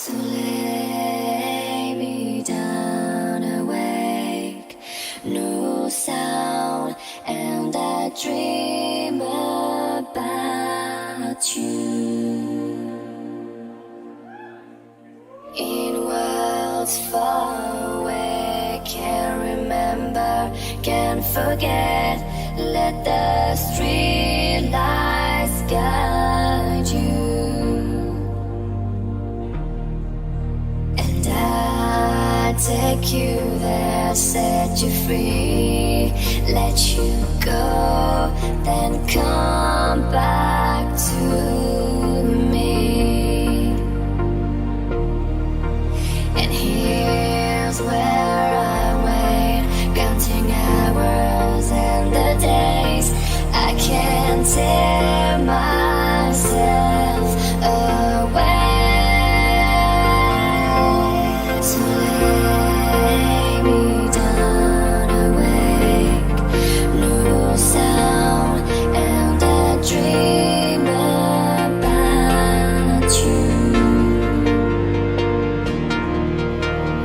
So lay me down awake, no sound, and I dream about you. In worlds far away, can't remember, can't forget. Let the street lights guide you. Take you there, set you free, let you go, then come back to me. And here's where I wait, counting hours and the days. I can't tear myself away. So lay me down awake, no sound, and I dream about you.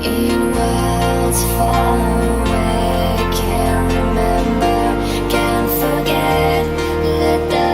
In worlds far away, can't remember, can't forget. Let the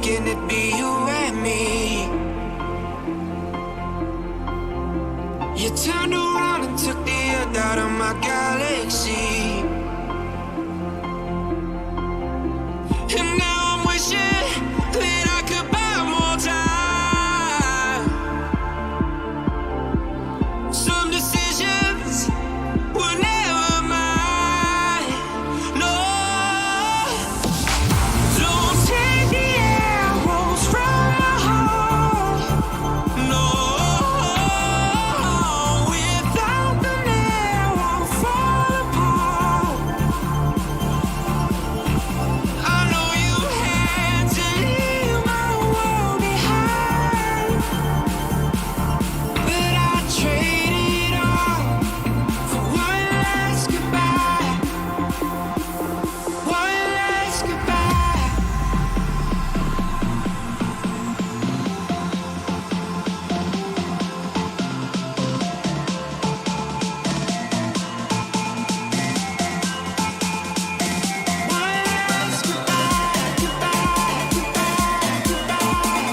can it be you and me? You turned around and took the earth out of my galaxy. And now I'm wishing that I could buy more time. Some decisions were never mine. No, don't take the arrows from my heart. No, without them there I'll fall apart. I know you had to leave my world behind, but I traded all for one last goodbye. One last goodbye. One last goodbye, goodbye, goodbye, one last goodbye.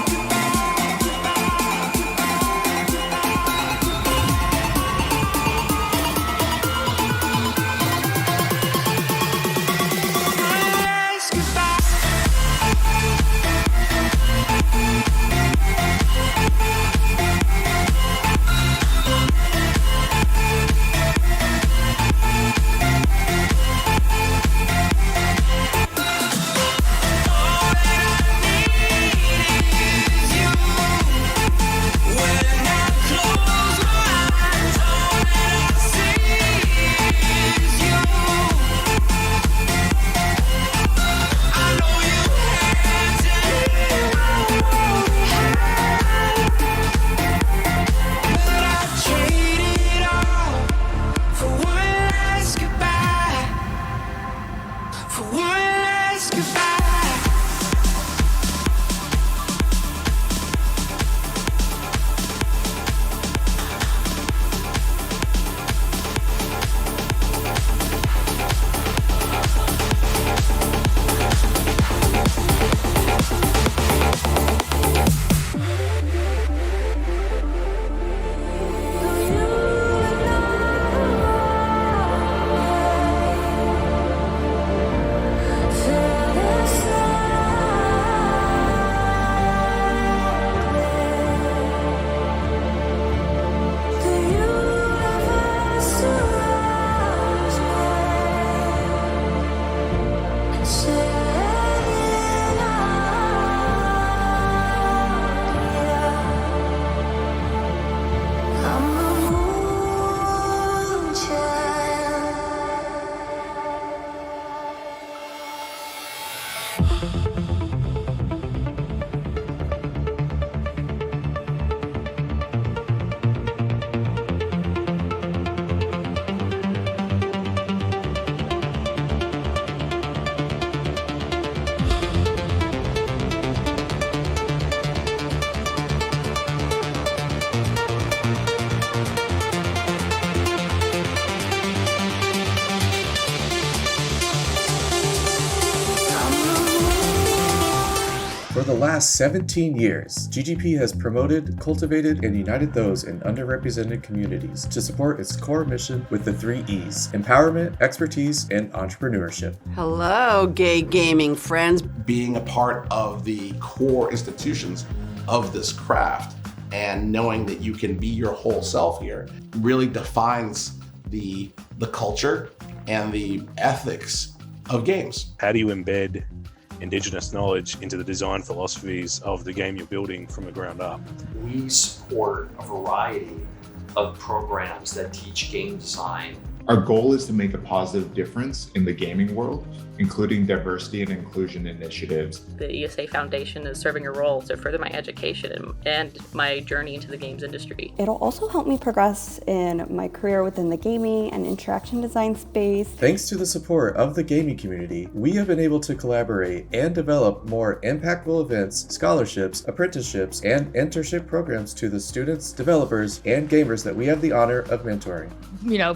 For the last 17 years, GGP has promoted, cultivated, and united those in underrepresented communities to support its core mission with the 3 E's: empowerment, expertise, and entrepreneurship. Hello, gay gaming friends. Being a part of the core institutions of this craft and knowing that you can be your whole self here really defines the culture and the ethics of games. How do you embed Indigenous knowledge into the design philosophies of the game you're building from the ground up? We support a variety of programs that teach game design. Our goal is to make a positive difference in the gaming world, including diversity and inclusion initiatives. The ESA Foundation is serving a role to further my education and my journey into the games industry. It'll also help me progress in my career within the gaming and interaction design space. Thanks to the support of the gaming community, we have been able to collaborate and develop more impactful events, scholarships, apprenticeships, and internship programs to the students, developers, and gamers that we have the honor of mentoring.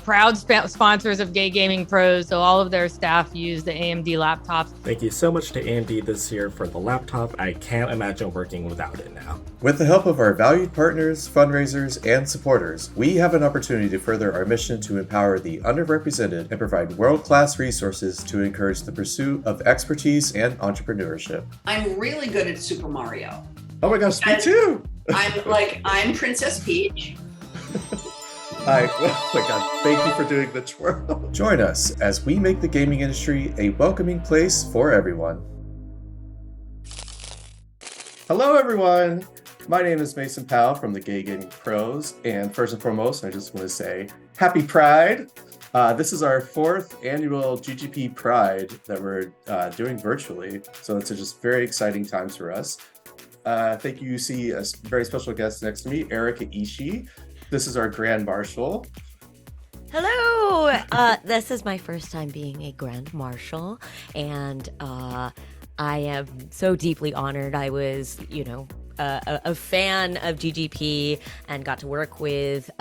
Proud sponsors of Gay Gaming Pros, so all of their staff use the AMD laptop. Thank you so much to AMD this year for the laptop. I can't imagine working without it now. With the help of our valued partners, fundraisers, and supporters, we have an opportunity to further our mission to empower the underrepresented and provide world-class resources to encourage the pursuit of expertise and entrepreneurship. I'm really good at Super Mario. Oh my gosh, me too! I'm Princess Peach. Hi, oh my god, thank you for doing the twirl. Join us as we make the gaming industry a welcoming place for everyone. Hello everyone! My name is Mason Powell from the Gay Gaming Pros, and first and foremost, I just want to say Happy Pride! This is our 4th annual GGP Pride that we're doing virtually, so it's just very exciting times for us. Thank you. You see a very special guest next to me, Erika Ishii. This is our Grand Marshal. Hello! This is my first time being a Grand Marshal, and I am so deeply honored. I was, a fan of GGP and got to work with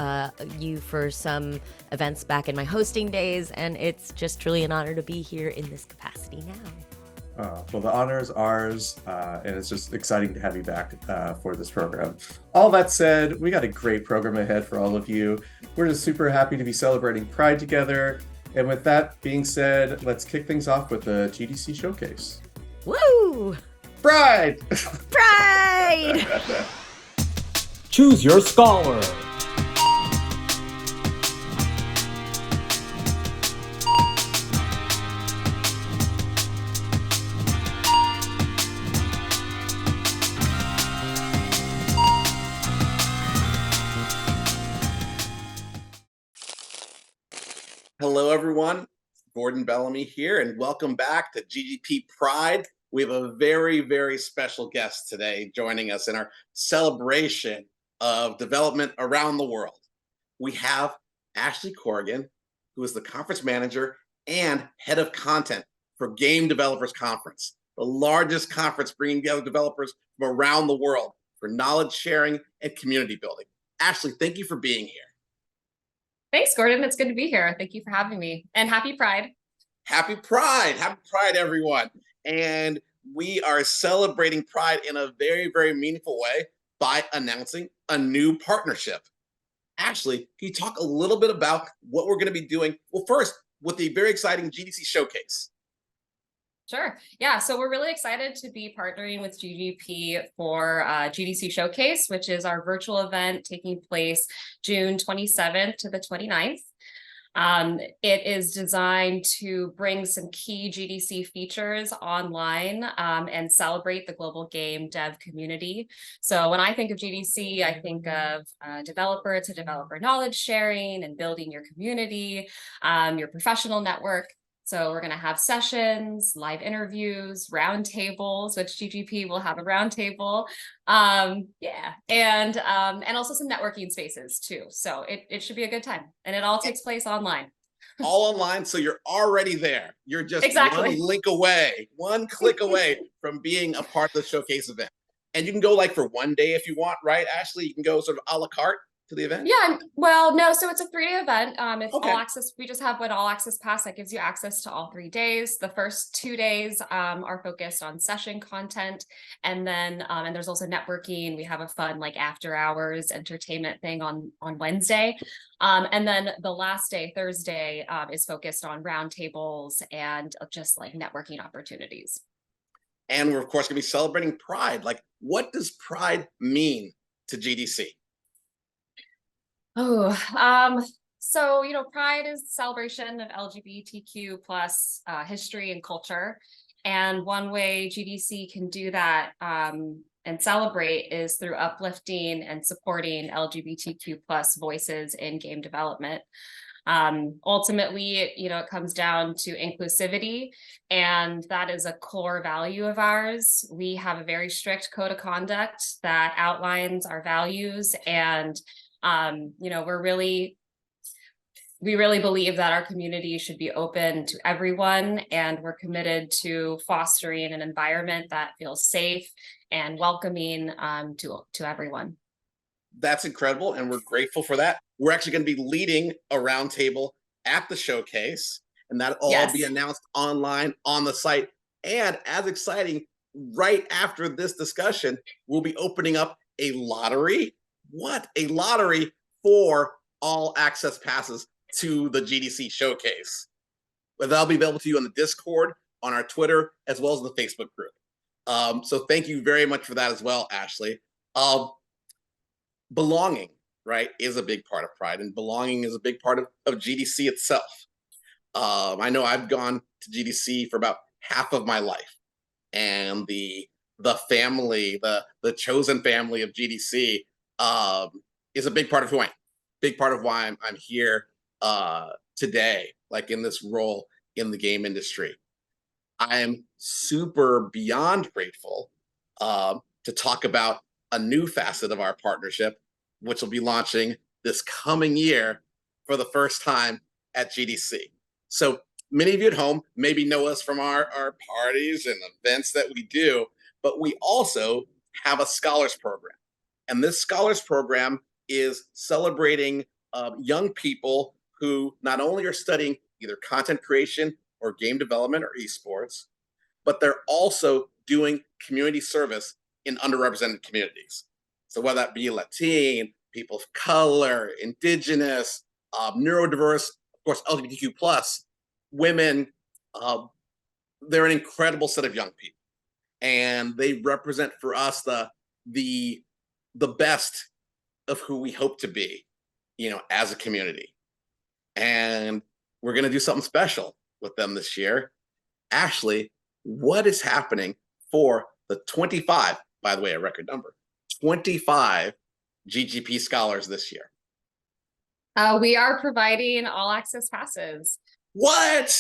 you for some events back in my hosting days, and it's just truly an honor to be here in this capacity now. Well, the honor is ours, and it's just exciting to have you back for this program. All that said, we got a great program ahead for all of you. We're just super happy to be celebrating Pride together. And with that being said, let's kick things off with the GDC Showcase. Woo! Pride! Pride! Choose your scholar. Hello, everyone. Gordon Bellamy here, and welcome back to GGP Pride. We have a very, very special guest today joining us in our celebration of development around the world. We have Ashley Corrigan, who is the conference manager and head of content for Game Developers Conference, the largest conference bringing together developers from around the world for knowledge sharing and community building. Ashley, thank you for being here. Thanks, Gordon. It's good to be here. Thank you for having me. And happy Pride. Happy Pride. Happy Pride, everyone. And we are celebrating Pride in a very, very meaningful way by announcing a new partnership. Ashley, can you talk a little bit about what we're going to be doing? Well, first, with the very exciting GDC Showcase. Sure. Yeah. So we're really excited to be partnering with GGP for GDC Showcase, which is our virtual event taking place June 27th to the 29th. It is designed to bring some key GDC features online and celebrate the global game dev community. So when I think of GDC, I think of developer to developer knowledge sharing and building your community, your professional network. So we're going to have sessions, live interviews, roundtables, which GGP will have a roundtable. And also some networking spaces too. So it should be a good time. And it all takes place online. All online, so you're already there. You're just one click away from being a part of the showcase event. And you can go like for one day if you want, right, Ashley? You can go sort of a la carte to the event? Yeah, well, no, so it's a 3-day event. It's all access. We just have an all access pass that gives you access to all 3 days. The first 2 days are focused on session content. And then, and there's also networking. We have a fun like after hours entertainment thing on Wednesday. And then the last day, Thursday, is focused on roundtables and just like networking opportunities. And we're of course gonna be celebrating Pride. Like, what does Pride mean to GDC? So, Pride is a celebration of LGBTQ plus history and culture. And one way GDC can do that and celebrate is through uplifting and supporting LGBTQ plus voices in game development. Ultimately, it comes down to inclusivity, and that is a core value of ours. We have a very strict code of conduct that outlines our values, and we really believe that our community should be open to everyone, and we're committed to fostering an environment that feels safe and welcoming to everyone. That's incredible, and we're grateful for that. We're actually going to be leading a roundtable at the showcase, and that'll all be announced online on the site. And as exciting, right after this discussion, we'll be opening up a lottery. What? A lottery for all access passes to the GDC Showcase. But that'll be available to you on the Discord, on our Twitter, as well as the Facebook group. So thank you very much for that as well, Ashley. Belonging, right, is a big part of Pride, and belonging is a big part of GDC itself. I know I've gone to GDC for about half of my life, and the family, the chosen family of GDC, is a big part of who I am. Big part of why I'm here today, like in this role in the game industry. I am super beyond grateful to talk about a new facet of our partnership, which will be launching this coming year for the first time at GDC. So many of you at home maybe know us from our parties and events that we do, but we also have a scholars program. And this scholars program is celebrating young people who not only are studying either content creation or game development or esports, but they're also doing community service in underrepresented communities. So whether that be Latin, people of color, indigenous, neurodiverse, of course, LGBTQ plus, women, they're an incredible set of young people. And they represent for us the best of who we hope to be, as a community. And we're going to do something special with them this year. Ashley, what is happening for the 25, by the way, a record number, 25 GGP Scholars this year? We are providing all access passes. What?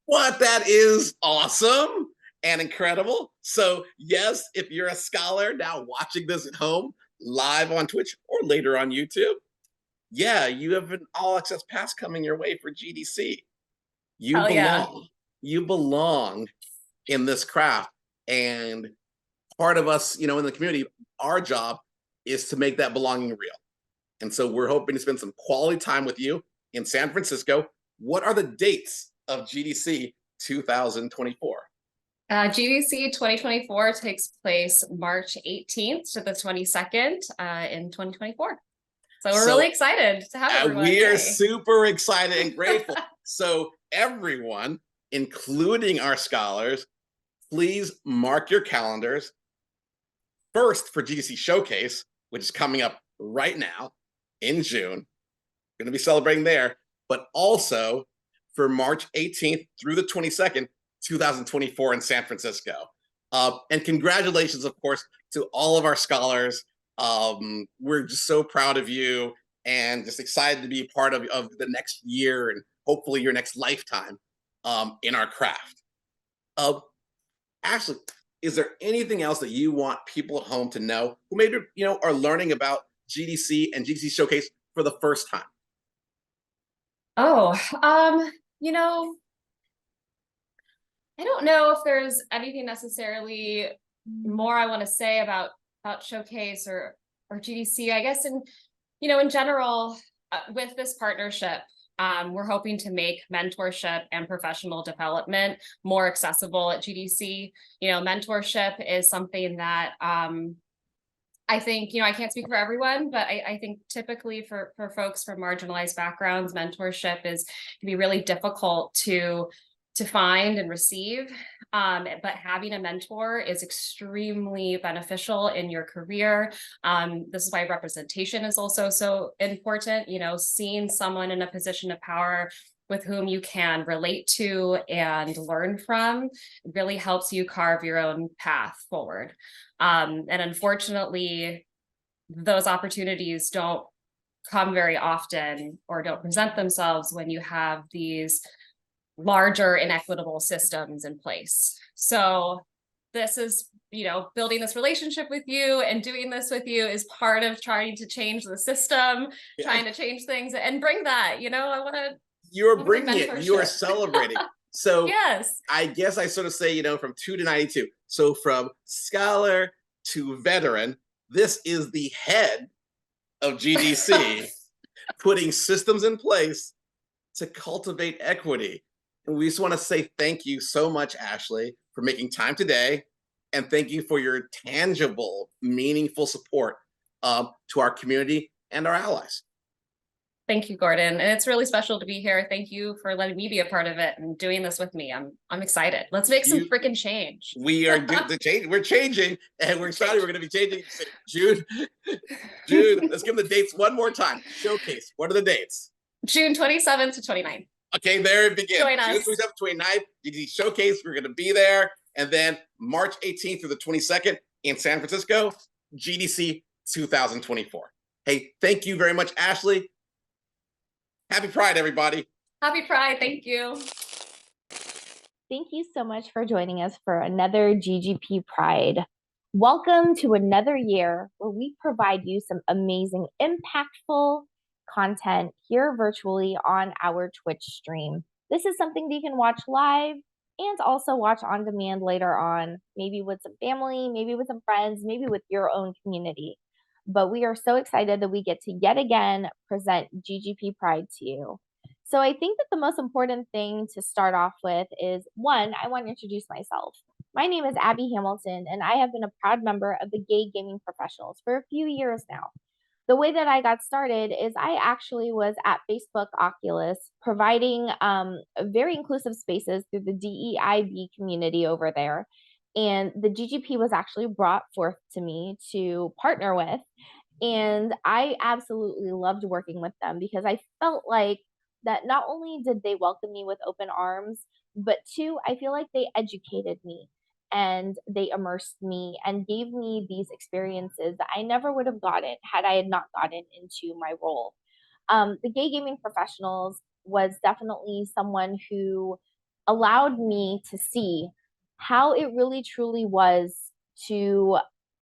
What? That is awesome and incredible. So yes, if you're a scholar now watching this at home, live on Twitch or later on YouTube, yeah, you have an all access pass coming your way for GDC. You belong. Yeah. You belong in this craft. And part of us, in the community, our job is to make that belonging real. And so we're hoping to spend some quality time with you in San Francisco. What are the dates of GDC 2024? GDC 2024 takes place March 18th to the 22nd in 2024. So we're really excited to have everyone. We are super excited and grateful. So everyone, including our scholars, please mark your calendars. First for GDC Showcase, which is coming up right now in June. Going to be celebrating there, but also for March 18th through the 22nd, 2024 in San Francisco. And congratulations, of course, to all of our scholars. We're just so proud of you and just excited to be a part of the next year and hopefully your next lifetime in our craft. Ashley, is there anything else that you want people at home to know who maybe, are learning about GDC and GDC Showcase for the first time? I don't know if there's anything necessarily more I want to say about Showcase or GDC. I guess in general, with this partnership, we're hoping to make mentorship and professional development more accessible at GDC. Mentorship is something that I think, I can't speak for everyone, but I think typically for folks from marginalized backgrounds, mentorship can be really difficult to find and receive. But having a mentor is extremely beneficial in your career. This is why representation is also so important. Seeing someone in a position of power with whom you can relate to and learn from really helps you carve your own path forward. And unfortunately, those opportunities don't come very often or don't present themselves when you have these larger inequitable systems in place. So this is, building this relationship with you and doing this with you is part of trying to change the system, trying to change things and bring that, I want to. You're bringing it, you are celebrating. So yes, I guess I sort of say, from 2 to 92. So from scholar to veteran, this is the head of GDC putting systems in place to cultivate equity. And we just want to say thank you so much, Ashley, for making time today. And thank you for your tangible, meaningful support to our community and our allies. Thank you, Gordon. And it's really special to be here. Thank you for letting me be a part of it and doing this with me. I'm excited. Let's make some freaking change. We are the change. We're changing, and we're excited. We're going to be changing. June, let's give them the dates one more time. Showcase. What are the dates? June 27th to 29th. Okay, there it begins. Join us. June 27th, 29th, GDC Showcase. We're going to be there. And then March 18th through the 22nd in San Francisco, GDC 2024. Hey, thank you very much, Ashley. Happy Pride, everybody. Happy Pride. Thank you. Thank you so much for joining us for another GGP Pride. Welcome to another year where we provide you some amazing, impactful content here virtually on our Twitch stream. This is something that you can watch live and also watch on demand later on, maybe with some family, maybe with some friends, maybe with your own community. But we are so excited that we get to yet again present GGP Pride to you. So I think that the most important thing to start off with is, one, I want to introduce myself. My name is Abby Hamilton, and I have been a proud member of the Gay Gaming Professionals for a few years now. The way that I got started is I actually was at Facebook Oculus providing very inclusive spaces through the DEI B community over there. And the GGP was actually brought forth to me to partner with. And I absolutely loved working with them because I felt like that not only did they welcome me with open arms, but two, I feel like they educated me and they immersed me and gave me these experiences that I never would have gotten had I had not gotten into my role. The Gay Gaming Professionals was definitely someone who allowed me to see how it really truly was to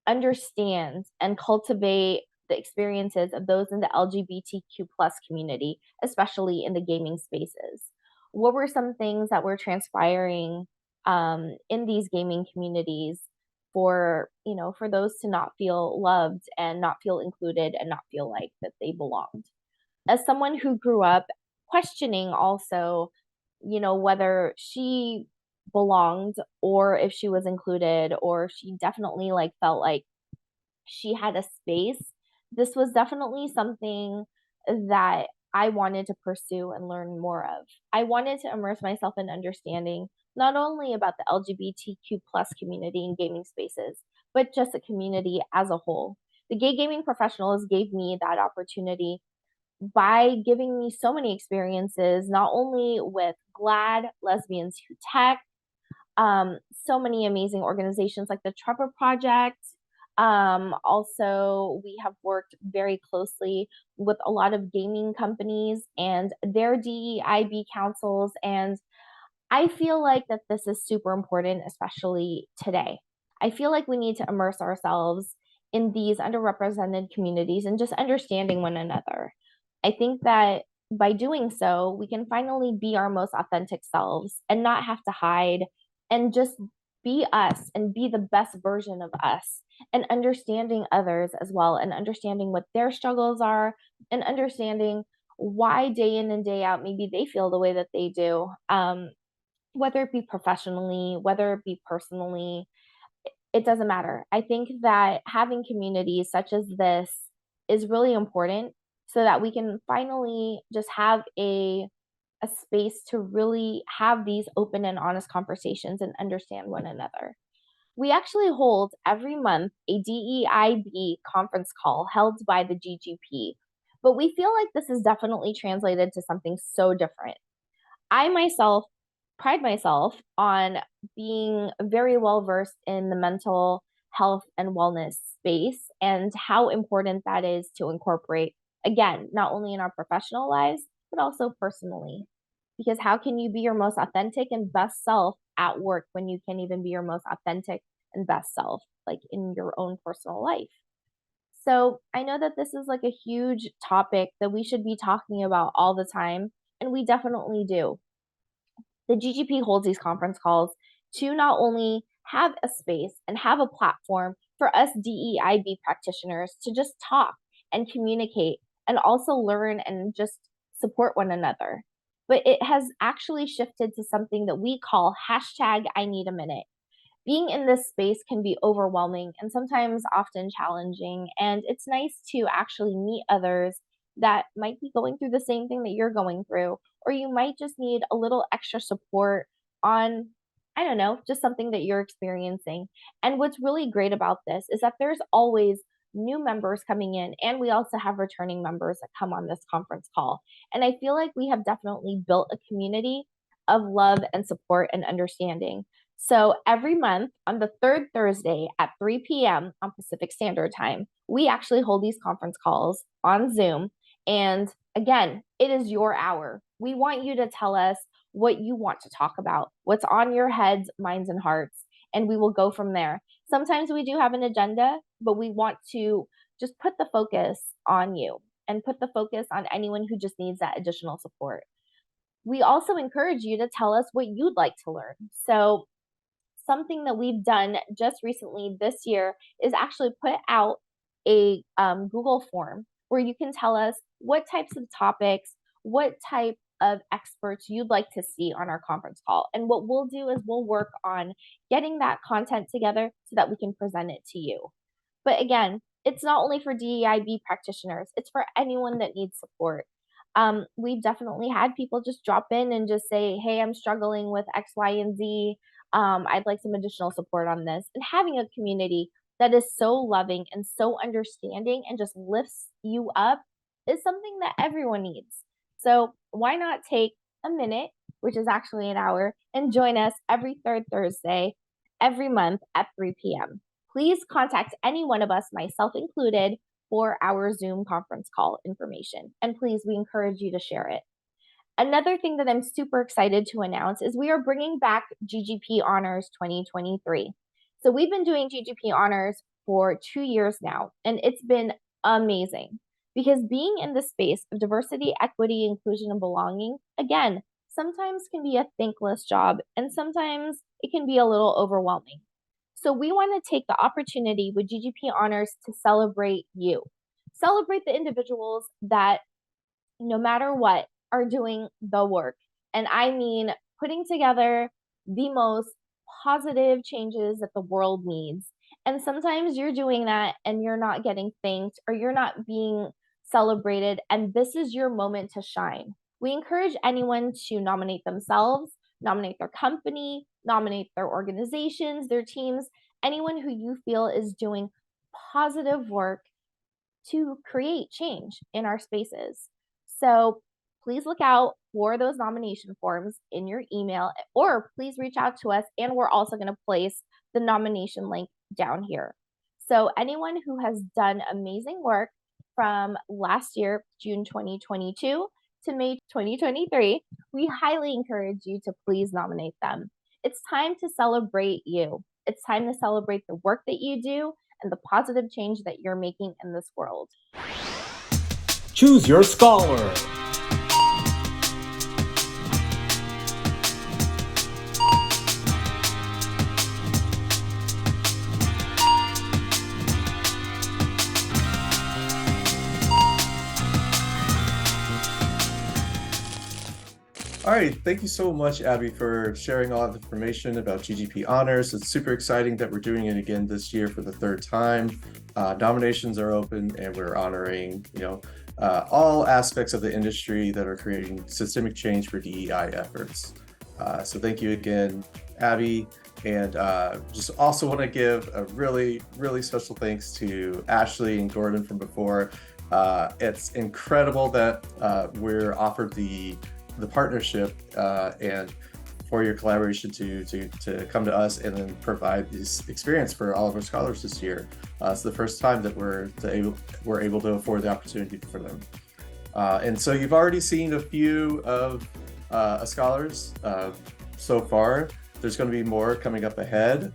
understand and cultivate the experiences of those in the LGBTQ plus community, especially in the gaming spaces. What were some things that were transpiring in these gaming communities for those to not feel loved and not feel included and not feel like that they belonged? As someone who grew up questioning also, whether she belonged or if she was included, or she definitely felt like she had a space, this was definitely something that I wanted to pursue and learn more of. I wanted to immerse myself in understanding not only about the LGBTQ plus community in gaming spaces, but just the community as a whole. The Gay Gaming Professionals gave me that opportunity by giving me so many experiences, not only with GLAAD, Lesbians Who Tech, so many amazing organizations like the Trevor Project. Also, we have worked very closely with a lot of gaming companies and their DEI B councils. And I feel like that this is super important, especially today. I feel like we need to immerse ourselves in these underrepresented communities and just understanding one another. I think that by doing so, we can finally be our most authentic selves and not have to hide and just be us and be the best version of us, and understanding others as well, and understanding what their struggles are, and understanding why day in and day out maybe they feel the way that they do, whether it be professionally, whether it be personally, it doesn't matter. I think that having communities such as this is really important so that we can finally just have a space to really have these open and honest conversations and understand one another. We actually hold every month a DEI B conference call held by the GGP, but we feel like this is definitely translated to something so different. I myself pride myself on being very well versed in the mental health and wellness space and how important that is to incorporate, again, not only in our professional lives, but also personally. Because how can you be your most authentic and best self at work when you can't even be your most authentic and best self, like in your own personal life? So I know that this is a huge topic that we should be talking about all the time, and we definitely do. The GGP holds these conference calls to not only have a space and have a platform for us DEI B practitioners to just talk and communicate and also learn and just support one another. but it has actually shifted to something that we call #INeedAMinute. Being in this space can be overwhelming and sometimes often challenging, and it's nice to actually meet others that might be going through the same thing that you're going through, or you might just need a little extra support on, I don't know, just something that you're experiencing. And what's really great about this is that there's always new members coming in, and we also have returning members that come on this conference call. And I feel like we have definitely built a community of love and support and understanding. So every month on the third Thursday at 3 p.m. on Pacific Standard Time, we actually hold these conference calls on Zoom. And again, it is your hour. We want you to tell us what you want to talk about, what's on your heads, minds, and hearts, and we will go from there. Sometimes we do have an agenda, but we want to just put the focus on you and put the focus on anyone who just needs that additional support. We also encourage you to tell us what you'd like to learn. So something that we've done just recently this year is actually put out a Google form where you can tell us what types of topics, what type of experts you'd like to see on our conference call. And what we'll do is we'll work on getting that content together so that we can present it to you. But again, it's not only for DEI B practitioners, it's for anyone that needs support. We've definitely had people just drop in and just say, hey, I'm struggling with X, Y, and Z. I'd like some additional support on this. And having a community that is so loving and so understanding and just lifts you up is something that everyone needs. So why not take a minute, which is actually an hour, and join us every third Thursday, every month at 3 p.m. Please contact any one of us, myself included, for our Zoom conference call information. And please, we encourage you to share it. Another thing that I'm super excited to announce is we are bringing back GGP Honors 2023. So we've been doing GGP Honors for 2 years now, and it's been amazing because being in the space of diversity, equity, inclusion, and belonging, again, sometimes can be a thankless job, and sometimes it can be a little overwhelming. So we want to take the opportunity with GGP Honors to celebrate you. Celebrate the individuals that, no matter what, are doing the work. And I mean putting together the most positive changes that the world needs. And sometimes you're doing that and you're not getting thanked or you're not being celebrated. And this is your moment to shine. We encourage anyone to nominate themselves, nominate their company, nominate their organizations, their teams, anyone who you feel is doing positive work to create change in our spaces. So please look out for those nomination forms in your email, or please reach out to us, and we're also going to place the nomination link down here. So anyone who has done amazing work from last year, June 2022 to May 2023, we highly encourage you to please nominate them. It's time to celebrate you. It's time to celebrate the work that you do and the positive change that you're making in this world. Choose your scholar. All right, thank you so much, Abby, for sharing all the information about GGP Honors. It's super exciting that we're doing it again this year for the third time. Nominations are open, and we're honoring, all aspects of the industry that are creating systemic change for DEI efforts. So thank you again, Abby. And just also want to give a really, really special thanks to Ashley and Gordon from before. It's incredible that we're offered the partnership and for your collaboration to come to us and then provide this experience for all of our scholars this year. It's the first time that we're able to afford the opportunity for them. And so you've already seen a few of scholars so far. There's going to be more coming up ahead,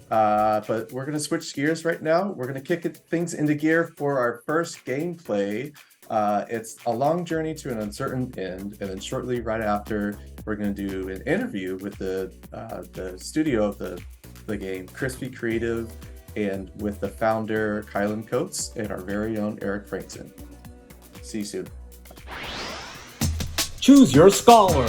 but we're going to switch gears right now. We're going to kick things into gear for our first gameplay. It's a long journey to an uncertain end, and then shortly right after, we're going to do an interview with the studio of the game, Chrispy Creative, and with the founder, Kylan Coates, and our very own Eric Frankson. See you soon. Choose your scholar.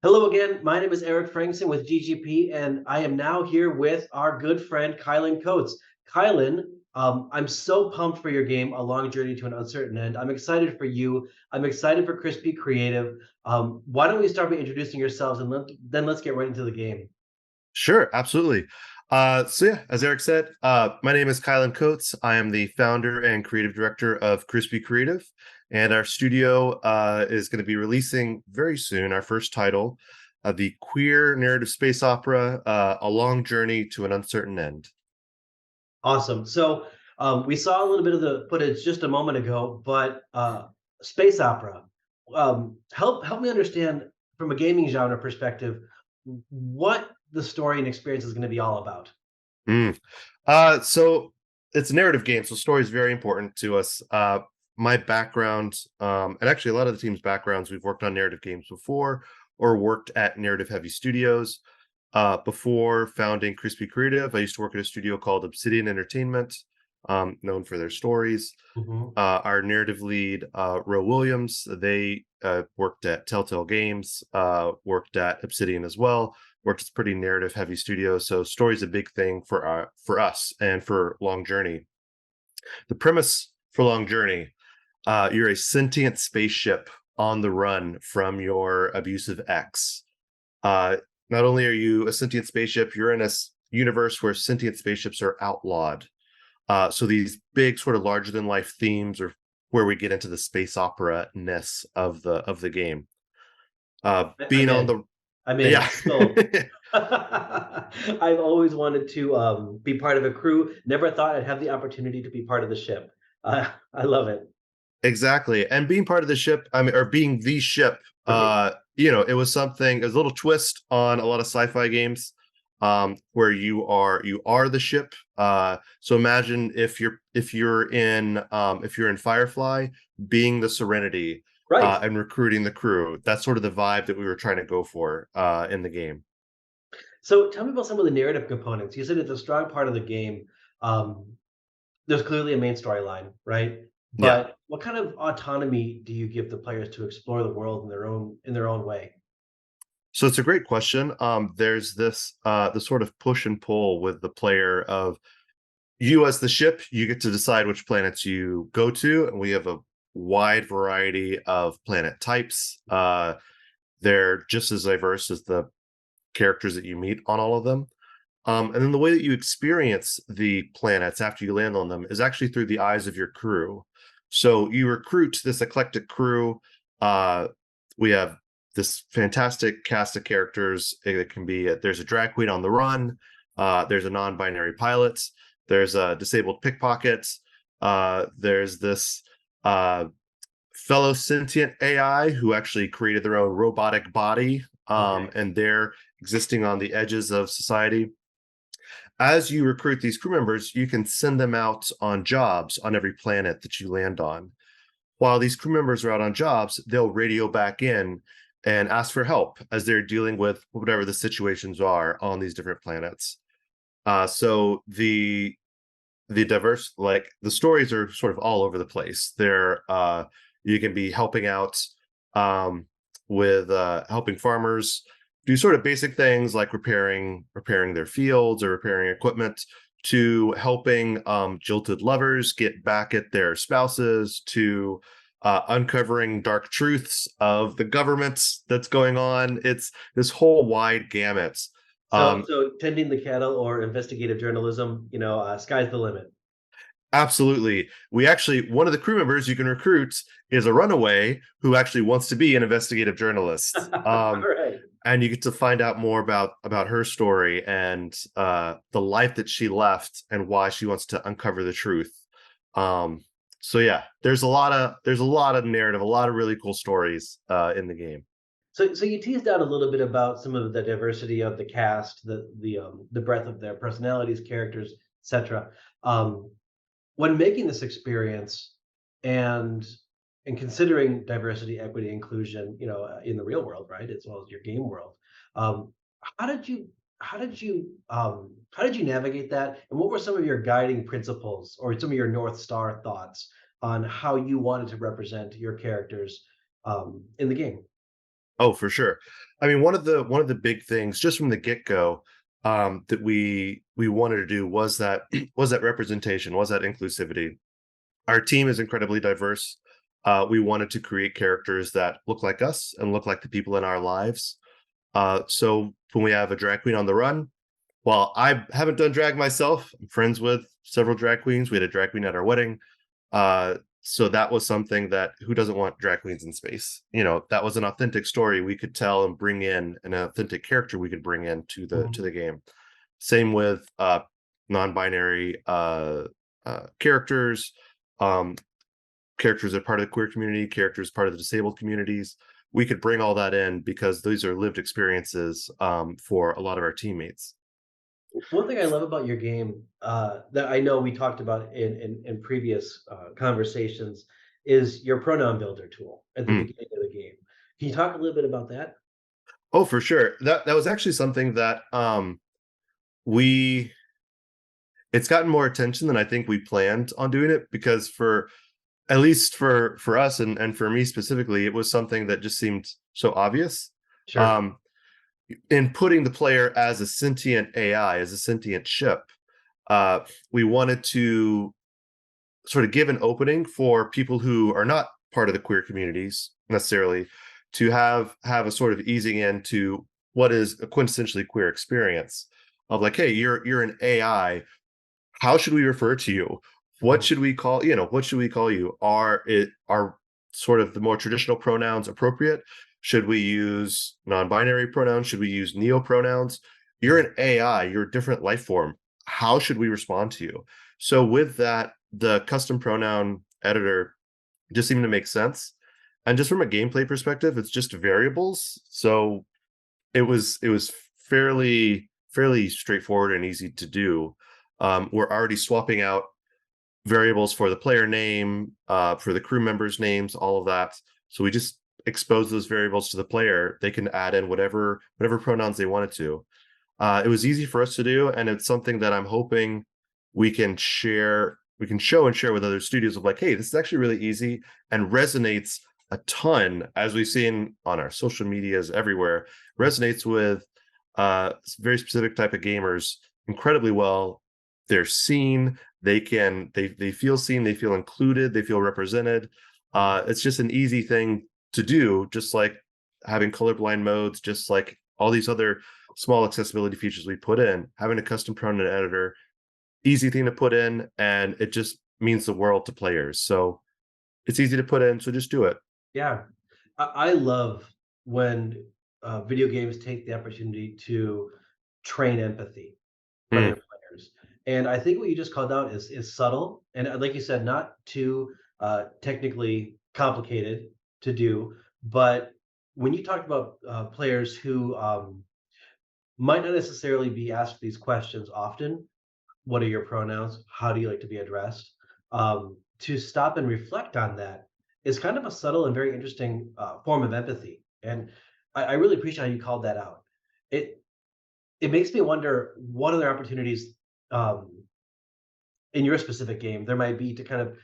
Hello again, my name is Eric Frankson with GGP, and I am now here with our good friend Kylan Coates. Kylan, I'm so pumped for your game, A Long Journey to an Uncertain End. I'm excited for you. I'm excited for Chrispy Creative. Why don't we start by introducing yourselves, and then let's get right into the game. Sure, absolutely. So yeah, as Eric said, my name is Kylan Coates. I am the founder and creative director of Chrispy Creative, and our studio is going to be releasing very soon our first title, the queer narrative space opera, A Long Journey to an Uncertain End. Awesome. So we saw a little bit of the footage just a moment ago, but space opera. Help me understand from a gaming genre perspective what the story and experience is going to be all about. So it's a narrative game, so story is very important to us. My background, and actually a lot of the team's backgrounds, we've worked on narrative games before or worked at narrative heavy studios. Before founding Chrispy Creative, I used to work at a studio called Obsidian Entertainment, known for their stories. Our narrative lead, Ro Williams, they worked at Telltale Games, worked at Obsidian as well, worked at pretty narrative heavy studios. So story is a big thing for us and for Long Journey. The premise for Long Journey, you're a sentient spaceship on the run from your abusive ex. Not only are you a sentient spaceship, you're in a universe where sentient spaceships are outlawed. So these big sort of larger than life themes are where we get into the space opera-ness of the game. Being on the yeah. So, I've always wanted to be part of a crew. Never thought I'd have the opportunity to be part of the ship. I love it. Exactly. And being part of the ship, or being the ship, it was something, it was a little twist on a lot of sci-fi games, where you are the ship. So imagine if you're in Firefly, being the Serenity, right, and recruiting the crew. That's sort of the vibe that we were trying to go for in the game. So tell me about some of the narrative components. You said it's a strong part of the game. There's clearly a main storyline, right? But what kind of autonomy do you give the players to explore the world in their own way? So it's a great question. There's this the sort of push and pull with the player of you as the ship, you get to decide which planets you go to, and we have a wide variety of planet types. They're just as diverse as the characters that you meet on all of them. And then the way that you experience the planets after you land on them is actually through the eyes of your crew. So you recruit this eclectic crew. We have this fantastic cast of characters. It can be there's a drag queen on the run. There's a non-binary pilot. There's a disabled pickpocket. There's this fellow sentient AI who actually created their own robotic body, and they're existing on the edges of society. As you recruit these crew members, you can send them out on jobs on every planet that you land on. While these crew members are out on jobs, they'll radio back in and ask for help as they're dealing with whatever the situations are on these different planets. So the the diverse, like the stories are sort of all over the place. They're you can be helping out with helping farmers do sort of basic things like repairing their fields or repairing equipment, to helping jilted lovers get back at their spouses, to uncovering dark truths of the government that's going on. It's this whole wide gamut. So tending the cattle or investigative journalism, sky's the limit. Absolutely. We actually, one of the crew members you can recruit is a runaway who actually wants to be an investigative journalist. Right. And you get to find out more about her story and the life that she left and why she wants to uncover the truth. So yeah, there's a lot of narrative, a lot of really cool stories in the game. So you teased out a little bit about some of the diversity of the cast, the breadth of their personalities, characters, etc. When making this experience and considering diversity, equity, inclusion, in the real world, right, as well as your game world, how did you navigate that, and what were some of your guiding principles or some of your North Star thoughts on how you wanted to represent your characters in the game? Oh, for sure. I mean, one of the big things just from the get-go that we wanted to do was that representation, was that inclusivity. Our team is incredibly diverse. We wanted to create characters that look like us and look like the people in our lives. So when we have a drag queen on the run, while I haven't done drag myself, I'm friends with several drag queens. We had a drag queen at our wedding. So that was something that, who doesn't want drag queens in space? That was an authentic story we could tell and bring in an authentic character we could bring in to the game. Same with non-binary characters, characters that are part of the queer community, characters part of the disabled communities. We could bring all that in because these are lived experiences for a lot of our teammates. One thing I love about your game that I know we talked about in previous conversations is your pronoun builder tool at the beginning of the game. Can you talk a little bit about that? Oh, for sure. That was actually something that it's gotten more attention than I think we planned on doing it, because at least for us and for me specifically, it was something that just seemed so obvious. Sure. In putting the player as a sentient AI, as a sentient ship, we wanted to sort of give an opening for people who are not part of the queer communities necessarily to have a sort of easing into what is a quintessentially queer experience of like, hey, you're an AI. How should we refer to you? What should we call you? Are sort of the more traditional pronouns appropriate? Should we use non-binary pronouns? Should we use neo-pronouns? You're an AI, you're a different life form. How should we respond to you? So with that, the custom pronoun editor just seemed to make sense. And just from a gameplay perspective, it's just variables. So it was fairly straightforward and easy to do. We're already swapping out variables for the player name, for the crew members' names, all of that. So we just expose those variables to the player. They can add in whatever pronouns they wanted to. It was easy for us to do, and it's something that I'm hoping we can show and share with other studios of like, hey, this is actually really easy and resonates a ton, as we've seen on our social medias everywhere, resonates with very specific type of gamers incredibly well. They're seen, they feel seen, they feel included, they feel represented. It's just an easy thing to do, just like having colorblind modes, just like all these other small accessibility features we put in. Having a custom pronoun editor, easy thing to put in, and it just means the world to players. So it's easy to put in, so just do it. Yeah, I love when video games take the opportunity to train empathy for their players. And I think what you just called out is subtle, and like you said, not too technically complicated to do. But when you talk about players who might not necessarily be asked these questions often, what are your pronouns? How do you like to be addressed? To stop and reflect on that is kind of a subtle and very interesting form of empathy. And I really appreciate how you called that out. It makes me wonder what other opportunities in your specific game, there might be to kind of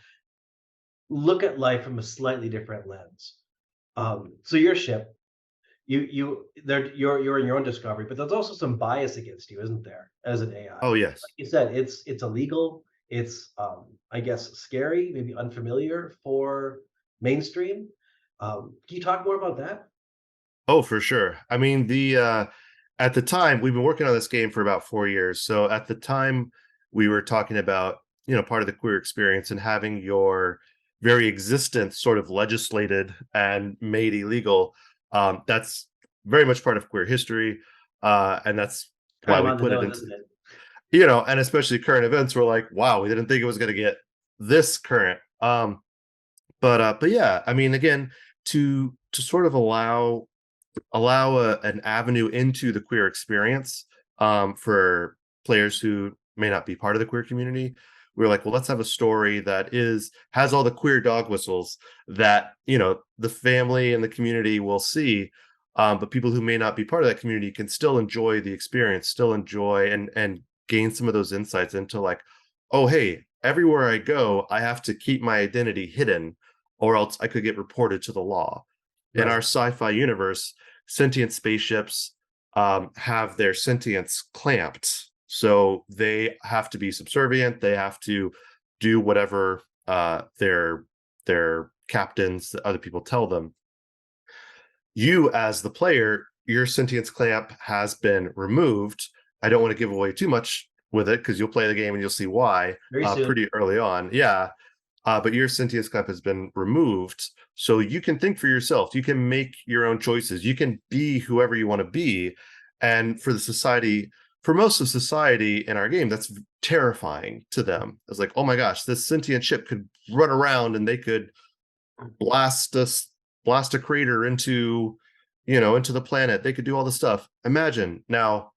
look at life from a slightly different lens. So your ship, you're in your own discovery, but there's also some bias against you, isn't there, as an AI? Oh yes. Like you said, it's illegal. It's I guess scary, maybe unfamiliar for mainstream. Can you talk more about that? Oh, for sure. I mean, the at the time we've been working on this game for about 4 years. So at the time we were talking about, part of the queer experience and having your very existence sort of legislated and made illegal. That's very much part of queer history. And that's Kind why of we on the put it nose, into, isn't it? and especially current events, we're like, wow, we didn't think it was going to get this current. But yeah, I mean, again, to sort of allow an avenue into the queer experience for players who may not be part of the queer community. We were like, well, let's have a story that has all the queer dog whistles that the family and the community will see, but people who may not be part of that community can still enjoy the experience, still enjoy and gain some of those insights into like, oh hey, everywhere I go, I have to keep my identity hidden, or else I could get reported to the law. In our sci-fi universe, sentient spaceships have their sentience clamped, so they have to be subservient. They have to do whatever their captains, other people tell them. You, as the player, your sentience clamp has been removed. I don't want to give away too much with it because you'll play the game and you'll see why Very soon. pretty early on. Yeah. But your sentience clamp has been removed, so you can think for yourself. You can make your own choices. You can be whoever you want to be. And for most of society in our game, that's terrifying to them. It's like, oh my gosh, this sentient ship could run around and they could blast a crater into the planet. They could do all this stuff. Imagine now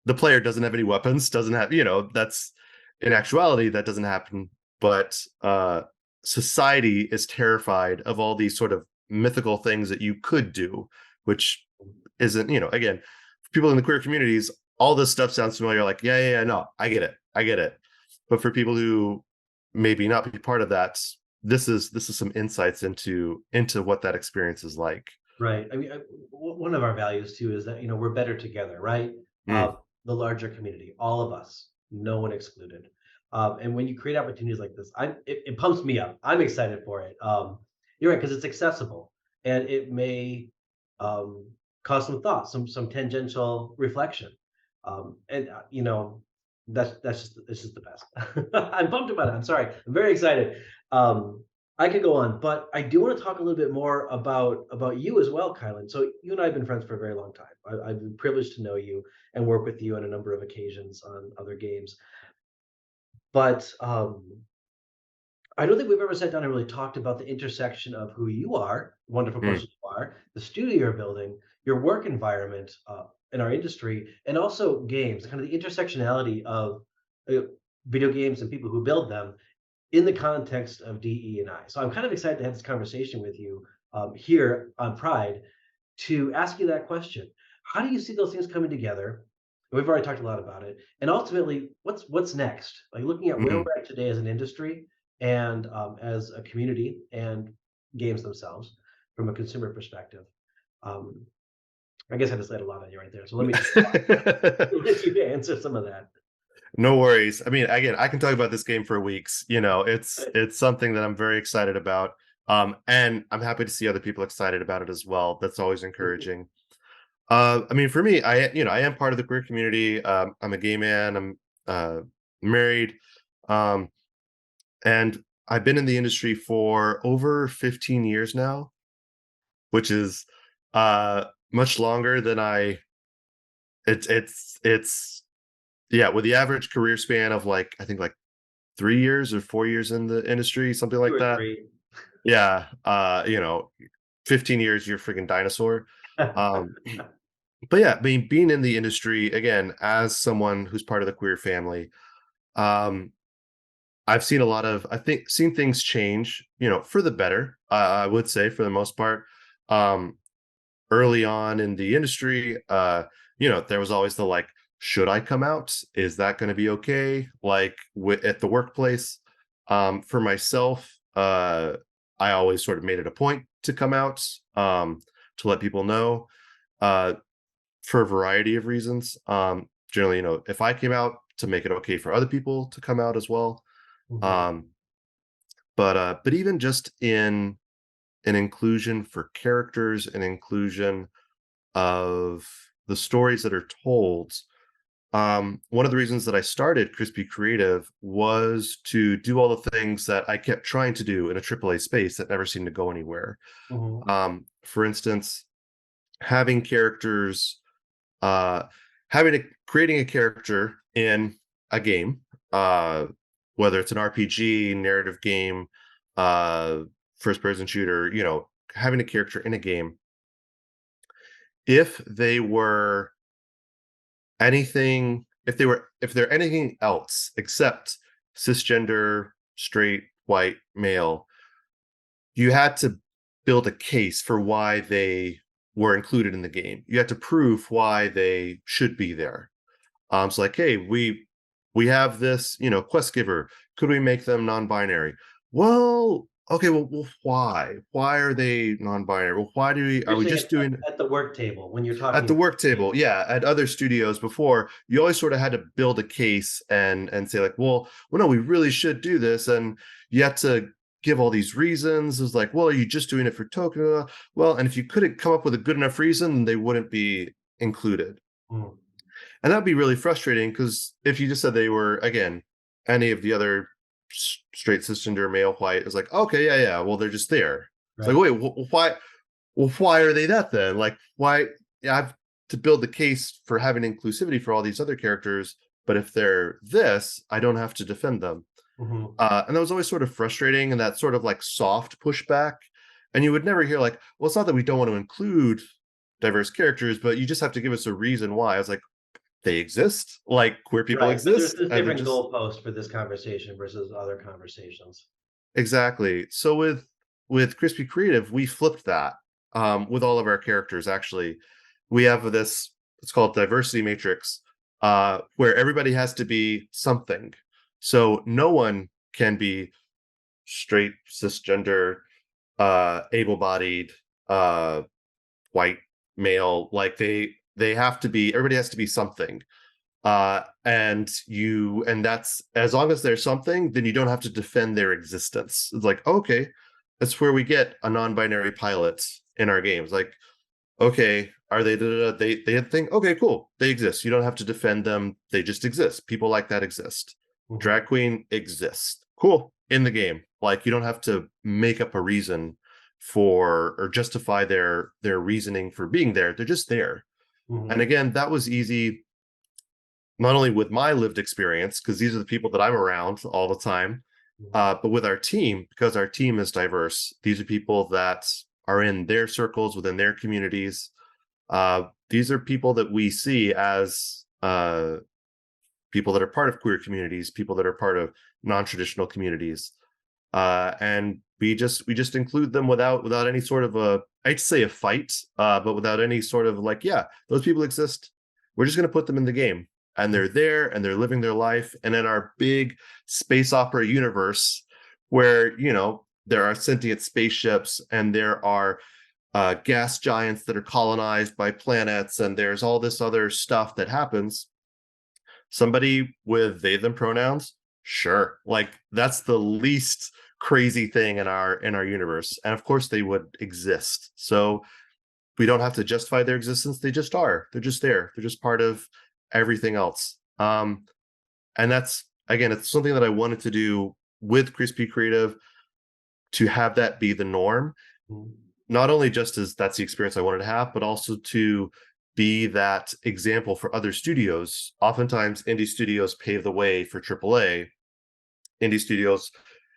the player doesn't have any weapons, doesn't have, that's in actuality, that doesn't happen. But society is terrified of all these sort of mythical things that you could do, which isn't, again, for people in the queer communities, all this stuff sounds familiar. Like, yeah, no, I get it. But for people who maybe not be part of that, this is some insights into what that experience is like. Right. I mean, one of our values too is that we're better together, right? The larger community, all of us, no one excluded. And when you create opportunities like this, it pumps me up. I'm excited for it. You're right, because it's accessible and it may cause some thought, some tangential reflection. And that's just the best. I'm pumped about it. I'm sorry. I'm very excited. I could go on, but I do want to talk a little bit more about you as well, Kylan. So you and I have been friends for a very long time. I've been privileged to know you and work with you on a number of occasions on other games. But I don't think we've ever sat down and really talked about the intersection of who you are, wonderful person you are, the studio you're building, your work environment in our industry, and also games, kind of the intersectionality of video games and people who build them in the context of DE&I. So I'm kind of excited to have this conversation with you here on Pride to ask you that question. How do you see those things coming together? We've already talked a lot about it. And ultimately, what's next? Like looking at where we're at today as an industry and as a community and games themselves from a consumer perspective. I guess I just laid a lot on you right there. So let me just let you answer some of that. No worries. I mean, again, I can talk about this game for weeks. It's something that I'm very excited about. And I'm happy to see other people excited about it as well. That's always encouraging. I mean, for me, I am part of the queer community. I'm a gay man. I'm married. And I've been in the industry for over 15 years now, which is much longer than it's with the average career span of I think 3 years or 4 years in the industry, something like that. 15 years, you're a freaking dinosaur. But yeah, I mean, being in the industry again as someone who's part of the queer family, I've seen seen things change, for the better. I would say for the most part. Early on in the industry, there was always the should I come out? Is that going to be okay? Like at the workplace, for myself, I always sort of made it a point to come out, to let people know, for a variety of reasons. Generally, if I came out, to make it okay for other people to come out as well. But even just in an inclusion for characters, an inclusion of the stories that are told. One of the reasons that I started Chrispy Creative was to do all the things that I kept trying to do in a AAA space that never seemed to go anywhere. For instance, having characters, creating a character in a game, whether it's an RPG, narrative game, first-person shooter, having a character in a game. If they're anything else except cisgender, straight, white, male, you had to build a case for why they were included in the game. You had to prove why they should be there. So like, hey, we have this, quest giver. Could we make them non-binary? Well, okay, well, why? Why are they non-binary? Well, are we just doing at the work table when you're talking at the work table? Yeah, at other studios before, you always sort of had to build a case and say like, well, no, we really should do this, and you had to give all these reasons. It was like, well, are you just doing it for token? Well, and if you couldn't come up with a good enough reason, they wouldn't be included. And that'd be really frustrating, because if you just said they were, again, any of the other straight, cisgender, male, white, it's like, okay, yeah, well, they're just there. It's like, wait, why are they that then? Like, why? I have to build the case for having inclusivity for all these other characters, but if they're this, I don't have to defend them. And that was always sort of frustrating, and that sort of like soft pushback. And you would never hear like, well, it's not that we don't want to include diverse characters, but you just have to give us a reason why. I was like, they exist, like queer people exist. There's a different goalpost for this conversation versus other conversations. Exactly. So with Chrispy Creative, we flipped that with all of our characters. Actually, we have this, it's called diversity matrix, where everybody has to be something. So no one can be straight, cisgender, able-bodied, white, male. Like they have to be, everybody has to be something. And that's, as long as there's something, then you don't have to defend their existence. It's like, okay, that's where we get a non-binary pilot in our games. Like, okay, are they had think, okay, cool, they exist. You don't have to defend them. They just exist. People like that exist. Drag queen exists. Cool. In the game. Like, you don't have to make up a reason for or justify their reasoning for being there. They're just there. And again, that was easy, not only with my lived experience, because these are the people that I'm around all the time, but with our team, because our team is diverse. These are people that are in their circles, within their communities. These are people that we see as people that are part of queer communities, people that are part of non-traditional communities. And we just include them without any sort of I'd say a fight, but without any sort of like, yeah, those people exist. We're just going to put them in the game, and they're there and they're living their life. And in our big space opera universe, where, there are sentient spaceships and there are gas giants that are colonized by planets, and there's all this other stuff that happens. Somebody with they them pronouns, sure, like that's the least crazy thing in our universe, and of course they would exist. So we don't have to justify their existence. They just are. They're just there. They're just part of everything else. And that's, again, it's something that I wanted to do with Chrispy Creative, to have that be the norm, not only just as that's the experience I wanted to have, but also to be that example for other studios. Oftentimes indie studios pave the way for AAA. Indie studios,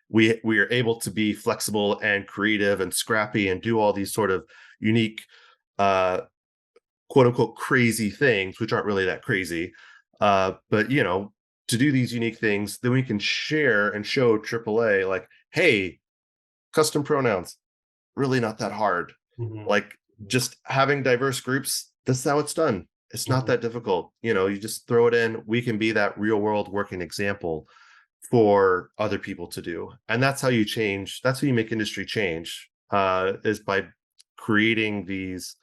we are able to be flexible and creative and scrappy and do all these sort of unique, quote unquote, crazy things, which aren't really that crazy. But, to do these unique things, then we can share and show AAA like, hey, custom pronouns, really not that hard. Like, just having diverse groups, that's how it's done. It's not that difficult. You just throw it in. We can be that real world working example for other people to do. And that's how you change. That's how you make industry change, is by creating these,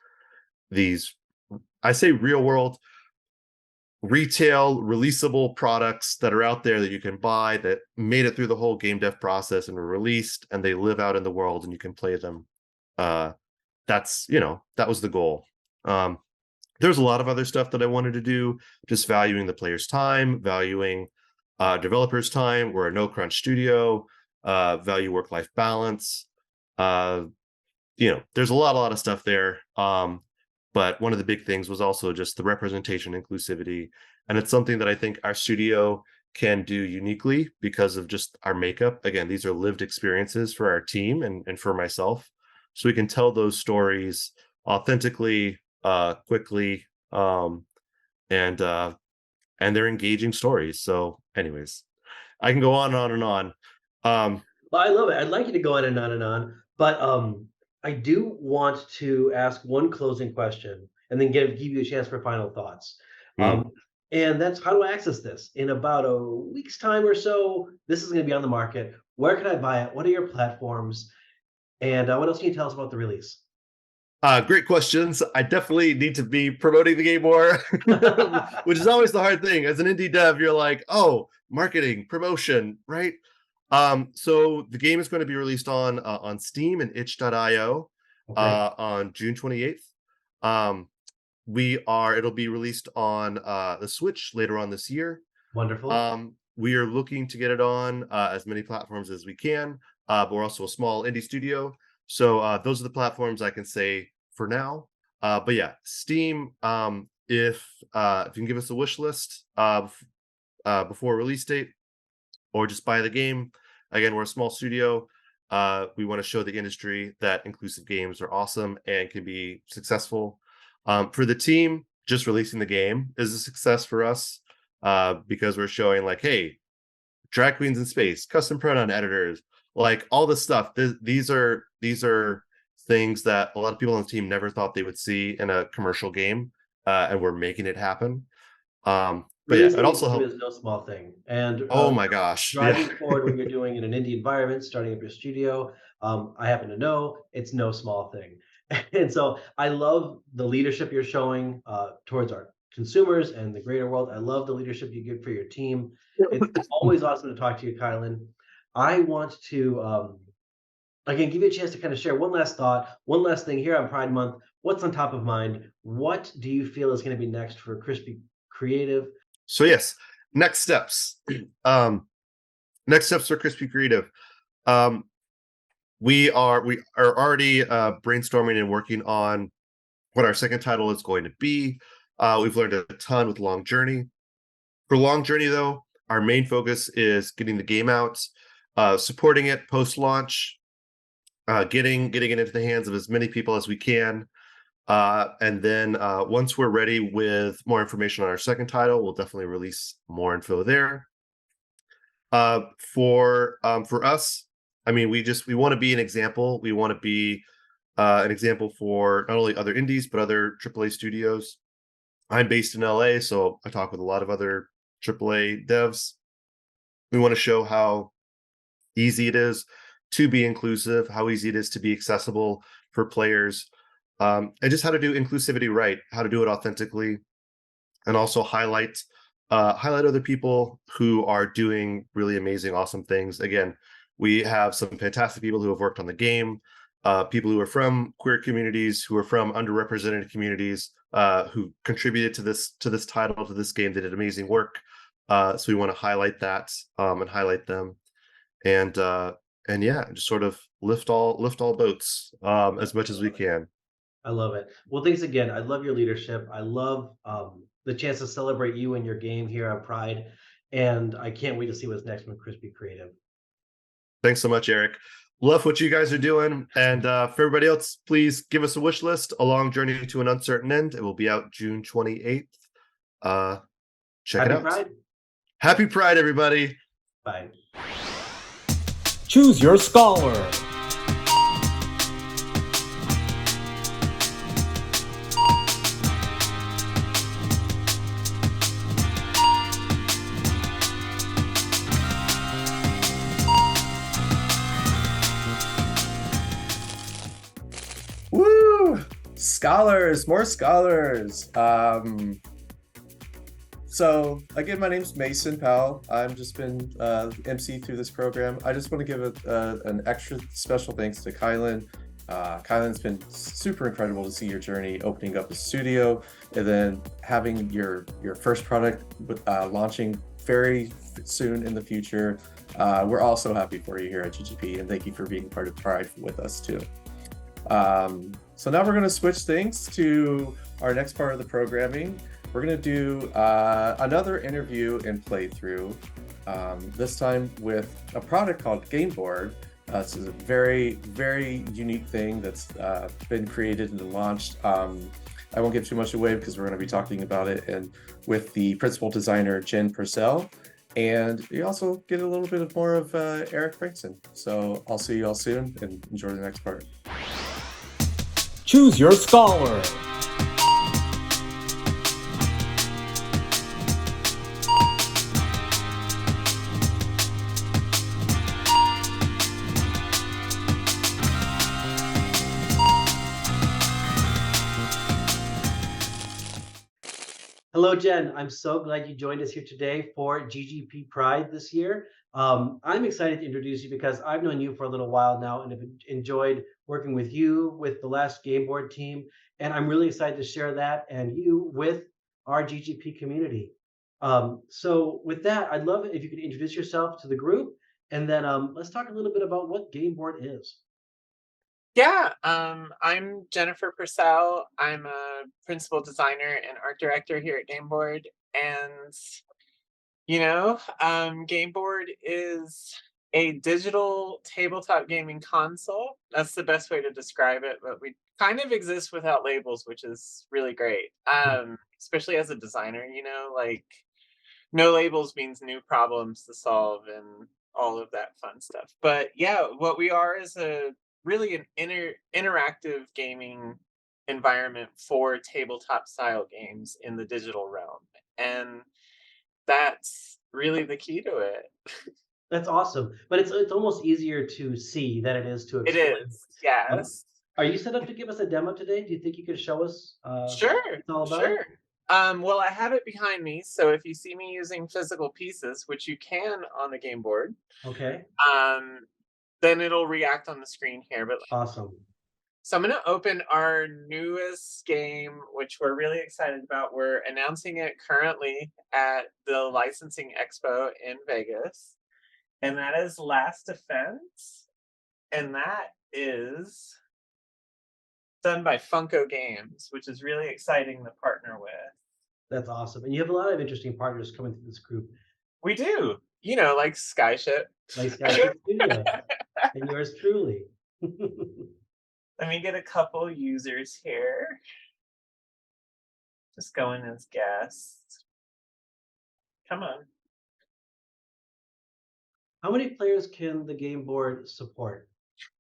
I say real world, retail releasable products that are out there that you can buy, that made it through the whole game dev process and were released, and they live out in the world and you can play them. That's, that was the goal. There's a lot of other stuff that I wanted to do, just valuing the player's time, valuing developers' time. We're a no crunch studio, value work-life balance. There's a lot of stuff there. But one of the big things was also just the representation, inclusivity. And it's something that I think our studio can do uniquely because of just our makeup. Again, these are lived experiences for our team and for myself. So we can tell those stories authentically, quickly, and they're engaging stories. So anyways, I can go on and on and on. Well, I love it. I'd like you to go on and on and on, but I do want to ask one closing question and then give you a chance for final thoughts. And that's, how do I access this? In about a week's time or so, this is going to be on the market. Where can I buy it? What are your platforms? And what else can you tell us about the release? Great questions. I definitely need to be promoting the game more, which is always the hard thing. As an indie dev, you're like, oh, marketing, promotion, right? So the game is going to be released on Steam and itch.io on June 28th. It'll be released on the Switch later on this year. Wonderful. We are looking to get it on as many platforms as we can, but we're also a small indie studio. So those are the platforms I can say for now. But yeah, Steam, if you can give us a wish list before release date, or just buy the game. Again, we're a small studio. We want to show the industry that inclusive games are awesome and can be successful. For the team, just releasing the game is a success for us, because we're showing like, hey, drag queens in space, custom pronoun editors, like all this stuff. These are things that a lot of people on the team never thought they would see in a commercial game, and we're making it happen. But yeah, it also helps. Is no small thing. And oh my gosh, driving forward when you're doing in an indie environment, starting up your studio, I happen to know it's no small thing. And so I love the leadership you're showing towards our consumers and the greater world. I love the leadership you give for your team. It's always awesome to talk to you, Kylan. I want to again give you a chance to kind of share one last thought, one last thing here on Pride Month. What's on top of mind? What do you feel is going to be next for Chrispy Creative? So yes, next steps. Next steps for Chrispy Creative. We are already brainstorming and working on what our second title is going to be. We've learned a ton with Long Journey. For Long Journey, though, our main focus is getting the game out, supporting it post-launch, getting it into the hands of as many people as we can. And then once we're ready with more information on our second title, we'll definitely release more info there. For us, I mean, we want to be an example. We want to be an example for not only other indies, but other AAA studios. I'm based in LA, so I talk with a lot of other AAA devs. We want to show how easy it is to be inclusive, how easy it is to be accessible for players, and just how to do inclusivity right, how to do it authentically, and also highlight other people who are doing really amazing, awesome things. Again, we have some fantastic people who have worked on the game, people who are from queer communities, who are from underrepresented communities, who contributed to this title, to this game. They did amazing work. So we want to highlight that and highlight them, and yeah, just sort of lift all boats as much as we can. I love it. Well, thanks again. I love your leadership. I love the chance to celebrate you and your game here on Pride, and I can't wait to see what's next from Chrispy Creative. Thanks so much, Eric. Love what you guys are doing. And for everybody else, please give us a wish list, A Long Journey to an Uncertain End. It will be out June 28th. Check it out. Pride. Happy Pride, everybody. Bye. Choose your scholar. Scholars, more scholars. So again, my name's Mason Powell. I've just been MC through this program. I just want to give an extra special thanks to Kylan. Kylan's been super incredible to see your journey opening up a studio and then having your first product launching very soon in the future. We're all so happy for you here at GGP, and thank you for being part of Pride with us too. So now we're going to switch things to our next part of the programming. We're going to do another interview and playthrough, this time with a product called Gameboard. This is a very, very unique thing that's been created and launched. I won't give too much away because we're going to be talking about it and with the principal designer, Jen Purcell. And you also get a little bit more of Eric Frankson. So I'll see you all soon and enjoy the next part. Choose your scholar. Hello, Jen. I'm so glad you joined us here today for GGP Pride this year. I'm excited to introduce you because I've known you for a little while now and have enjoyed working with you, with the last Gameboard team, and I'm really excited to share that and you with our GGP community. So with that, I'd love it if you could introduce yourself to the group, and then let's talk a little bit about what Gameboard is. Yeah, I'm Jennifer Purcell. I'm a principal designer and art director here at Gameboard. And, Gameboard is a digital tabletop gaming console. That's the best way to describe it, but we kind of exist without labels, which is really great. Especially as a designer, no labels means new problems to solve and all of that fun stuff. But yeah, what we are is really an interactive gaming environment for tabletop style games in the digital realm. And that's really the key to it. That's awesome. But it's almost easier to see than it is to explain. It is, yes. Are you set up to give us a demo today? Do you think you could show us Sure, what it's all about? sure. Well, I have it behind me, so if you see me using physical pieces, which you can on the game board, Okay. then it'll react on the screen here. But awesome. So I'm going to open our newest game, which we're really excited about. We're announcing it currently at the Licensing Expo in Vegas, and that is Last Defense, and that is done by Funko Games, which is really exciting to partner with. That's awesome. And you have a lot of interesting partners coming through this group. We do, like Skyship. Like Skyship Studio. And yours truly. Let me get a couple users here. Just going as guests. Come on. How many players can the game board support?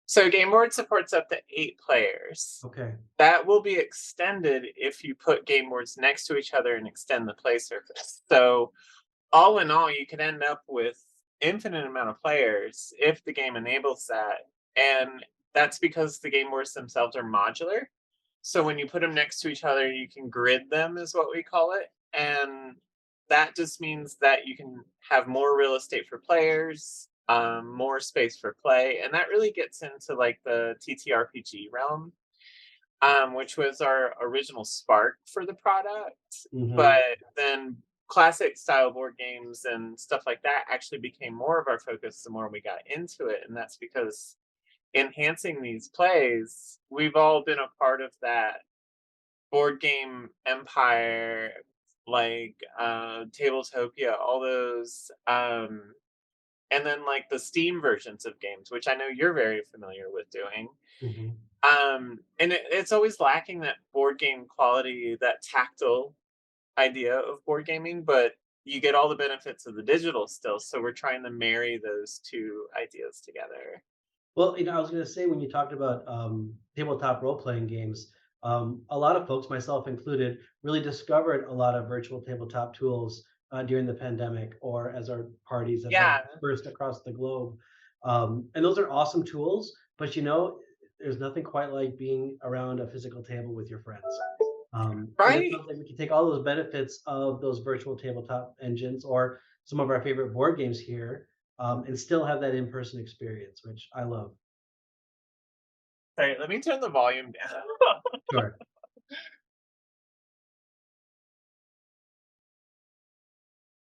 So Gameboard supports up to 8 players. Okay. That will be extended if you put game boards next to each other and extend the play surface. So all in all, you could end up with infinite amount of players if the game enables that. And that's because the game boards themselves are modular. So when you put them next to each other, you can grid them is what we call it. And that just means that you can have more real estate for players, more space for play. And that really gets into like the TTRPG realm, which was our original spark for the product. Mm-hmm. But then classic style board games and stuff like that actually became more of our focus the more we got into it. And that's because enhancing these plays, we've all been a part of that board game empire, like Tabletopia, all those, and then like the Steam versions of games, which I know you're very familiar with doing. Mm-hmm. And it's always lacking that board game quality, that tactile idea of board gaming, but you get all the benefits of the digital still. So we're trying to marry those two ideas together. Well, I was going to say, when you talked about tabletop role-playing games, a lot of folks, myself included, really discovered a lot of virtual tabletop tools during the pandemic, or as our parties have dispersed across the globe. And those are awesome tools, but there's nothing quite like being around a physical table with your friends. And it Right? sounds like we can take all those benefits of those virtual tabletop engines or some of our favorite board games here, and still have that in-person experience, which I love. Sorry, let me turn the volume down. Sure.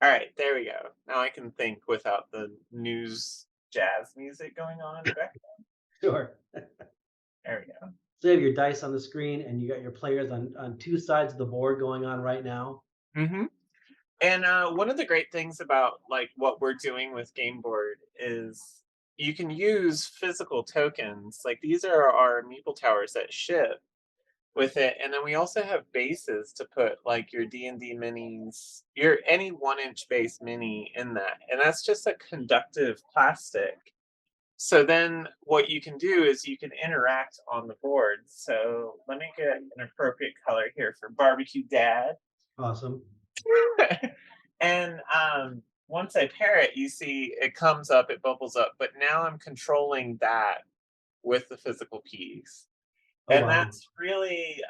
All right, there we go. Now I can think without the news jazz music going on in the background. Sure. There we go. So you have your dice on the screen, and you got your players on two sides of the board going on right now. Mm-hmm. And one of the great things about like what we're doing with Gameboard is you can use physical tokens. Like these are our meeple towers that ship with it, and then we also have bases to put like your D&D minis, your any 1-inch base mini in that, and that's just a conductive plastic. So then what you can do is you can interact on the board. So let me get an appropriate color here for Barbecue Dad. Awesome. And once I pair it, you see it comes up, it bubbles up, but now I'm controlling that with the physical piece. Oh, And wow. that's really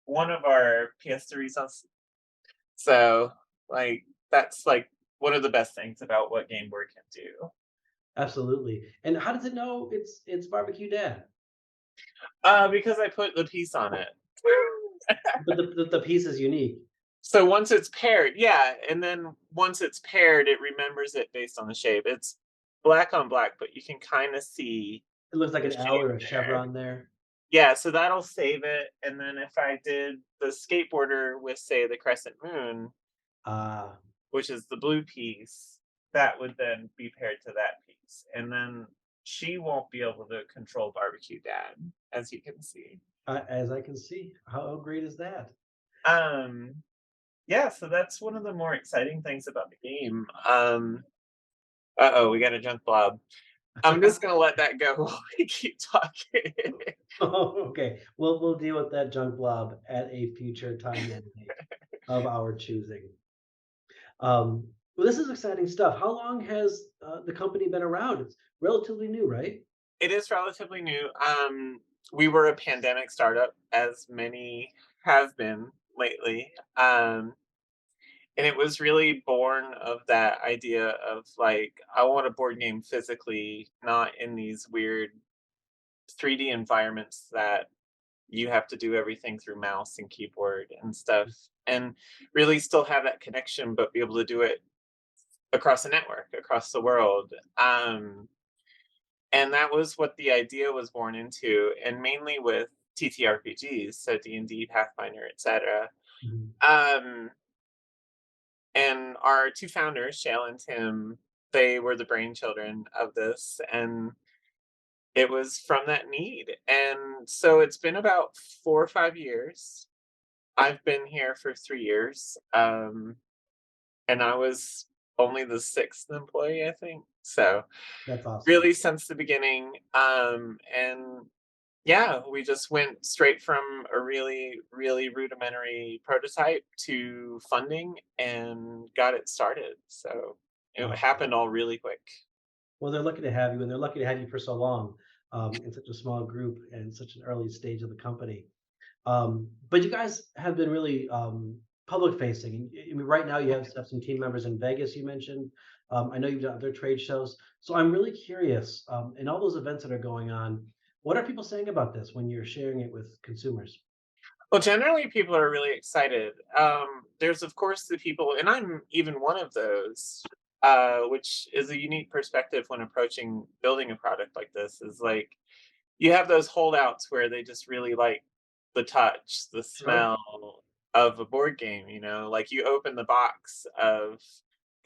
one of our pièce de résistance. So like that's like one of the best things about what Gameboard can do. Absolutely. And how does it know it's Barbecue Dad? Because I put the piece on it. But the piece is unique. So once it's paired, yeah, and then once it's paired, it remembers it based on the shape. It's black on black, but you can kind of see It looks like the an L or a shape there. chevron there. Yeah, so that'll save it. And then if I did the skateboarder with, say, the crescent moon, which is the blue piece, that would then be paired to that piece. And then she won't be able to control Barbecue Dad, as you can see. As I can see. How great is that? Yeah, so that's one of the more exciting things about the game. Uh-oh, we got a junk blob. I'm just gonna let that go while we keep talking. Oh, okay. We'll deal with that junk blob at a future time and date of our choosing. Well, this is exciting stuff. How long has the company been around? It's relatively new, right? It is relatively new. We were a pandemic startup, as many have been lately. And it was really born of that idea of like, I want a board game physically, not in these weird 3D environments that you have to do everything through mouse and keyboard and stuff, and really still have that connection, but be able to do it across the network, across the world. And that was what the idea was born into, and mainly with TTRPGs, so D&D, Pathfinder, etc. And our two founders, Shale and Tim, they were the brainchildren of this, and it was from that need. And so it's been about 4 or 5 years. I've been here for 3 years, and I was only the 6th employee, I think. So That's awesome. really since the beginning. And yeah, we just went straight from a really, really rudimentary prototype to funding and got it started. So it happened all really quick. Well, they're lucky to have you, and they're lucky to have you for so long in such a small group and such an early stage of the company. But you guys have been really public facing. I mean, right now you have some team members in Vegas, you mentioned. I know you've done other trade shows. So I'm really curious, in all those events that are going on, what are people saying about this when you're sharing it with consumers? Well, generally, people are really excited. There's, of course, the people, and I'm even one of those, which is a unique perspective when approaching building a product like this. Is like you have those holdouts where they just really like the touch, the smell of a board game. You know, like you open the box of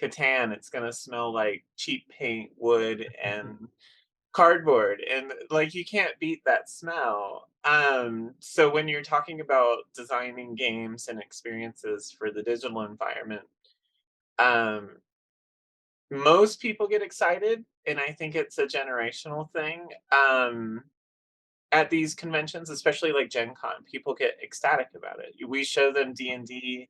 Catan, it's gonna smell like cheap paint, wood, and cardboard, and like you can't beat that smell. So when you're talking about designing games and experiences for the digital environment, um most people get excited, and I think it's a generational thing. At these conventions, especially like Gen Con, people get ecstatic about it. We show them D&D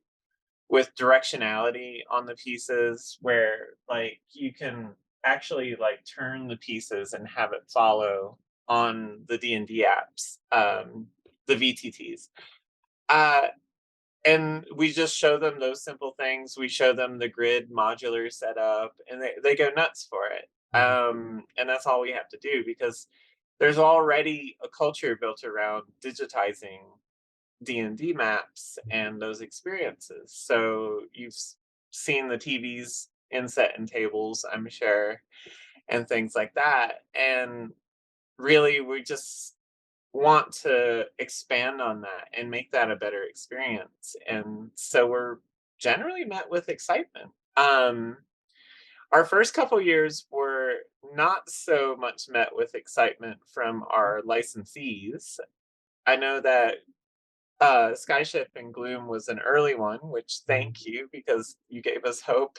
with directionality on the pieces, where like you can actually like turn the pieces and have it follow on the D&D apps, the VTTs. And we just show them those simple things. We show them the grid modular setup, and they go nuts for it. And that's all we have to do, because there's already a culture built around digitizing D&D maps and those experiences. So you've seen the TVs inset and tables, I'm sure, and things like that. And really, we just want to expand on that and make that a better experience. And so we're generally met with excitement. Our first couple years were not so much met with excitement from our licensees. I know that Skyship and Gloom was an early one, which thank you, because you gave us hope.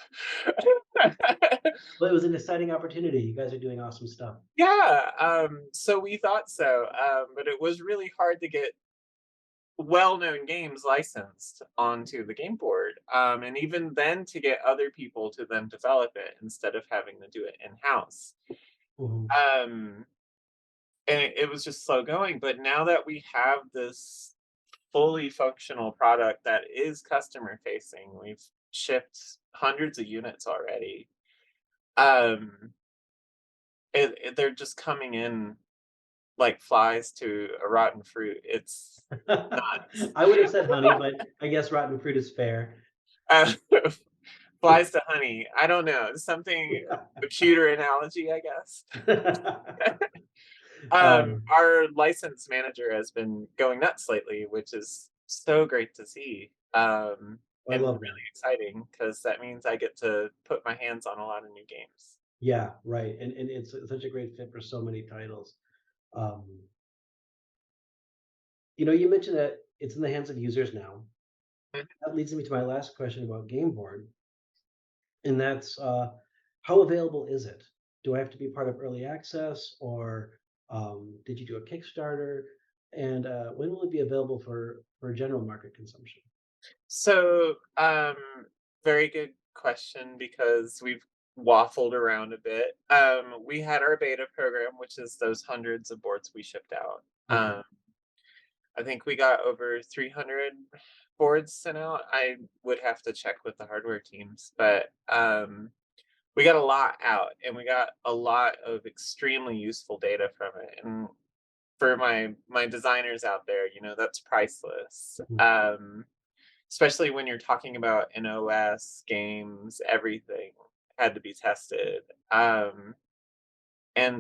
But it was an exciting opportunity. You guys are doing awesome stuff. Yeah, so we thought so, but it was really hard to get well-known games licensed onto the Gameboard, and even then to get other people to then develop it instead of having to do it in-house. And it was just slow going. But now that we have this fully functional product that is customer facing, we've shipped hundreds of units already. They're just coming in like flies to a rotten fruit. It's nuts. I would have said honey, but I guess rotten fruit is fair. Flies to honey. I don't know. Something, a cuter analogy, I guess. Our license manager has been going nuts lately, which is so great to see. And really exciting, because that means I get to put my hands on a lot of new games. Yeah, right. And it's such a great fit for so many titles. You mentioned that it's in the hands of users now. That leads me to my last question about Gameboard. And that's how available is it? Do I have to be part of early access, or did you do a Kickstarter? And when will it be available for general market consumption? So, very good question, because we've waffled around a bit. We had our beta program, which is those hundreds of boards we shipped out. I think we got over 300 boards sent out. I would have to check with the hardware teams, but we got a lot out, and we got a lot of extremely useful data from it. And for my designers out there, that's priceless. Especially when you're talking about an OS, games, everything had to be tested. And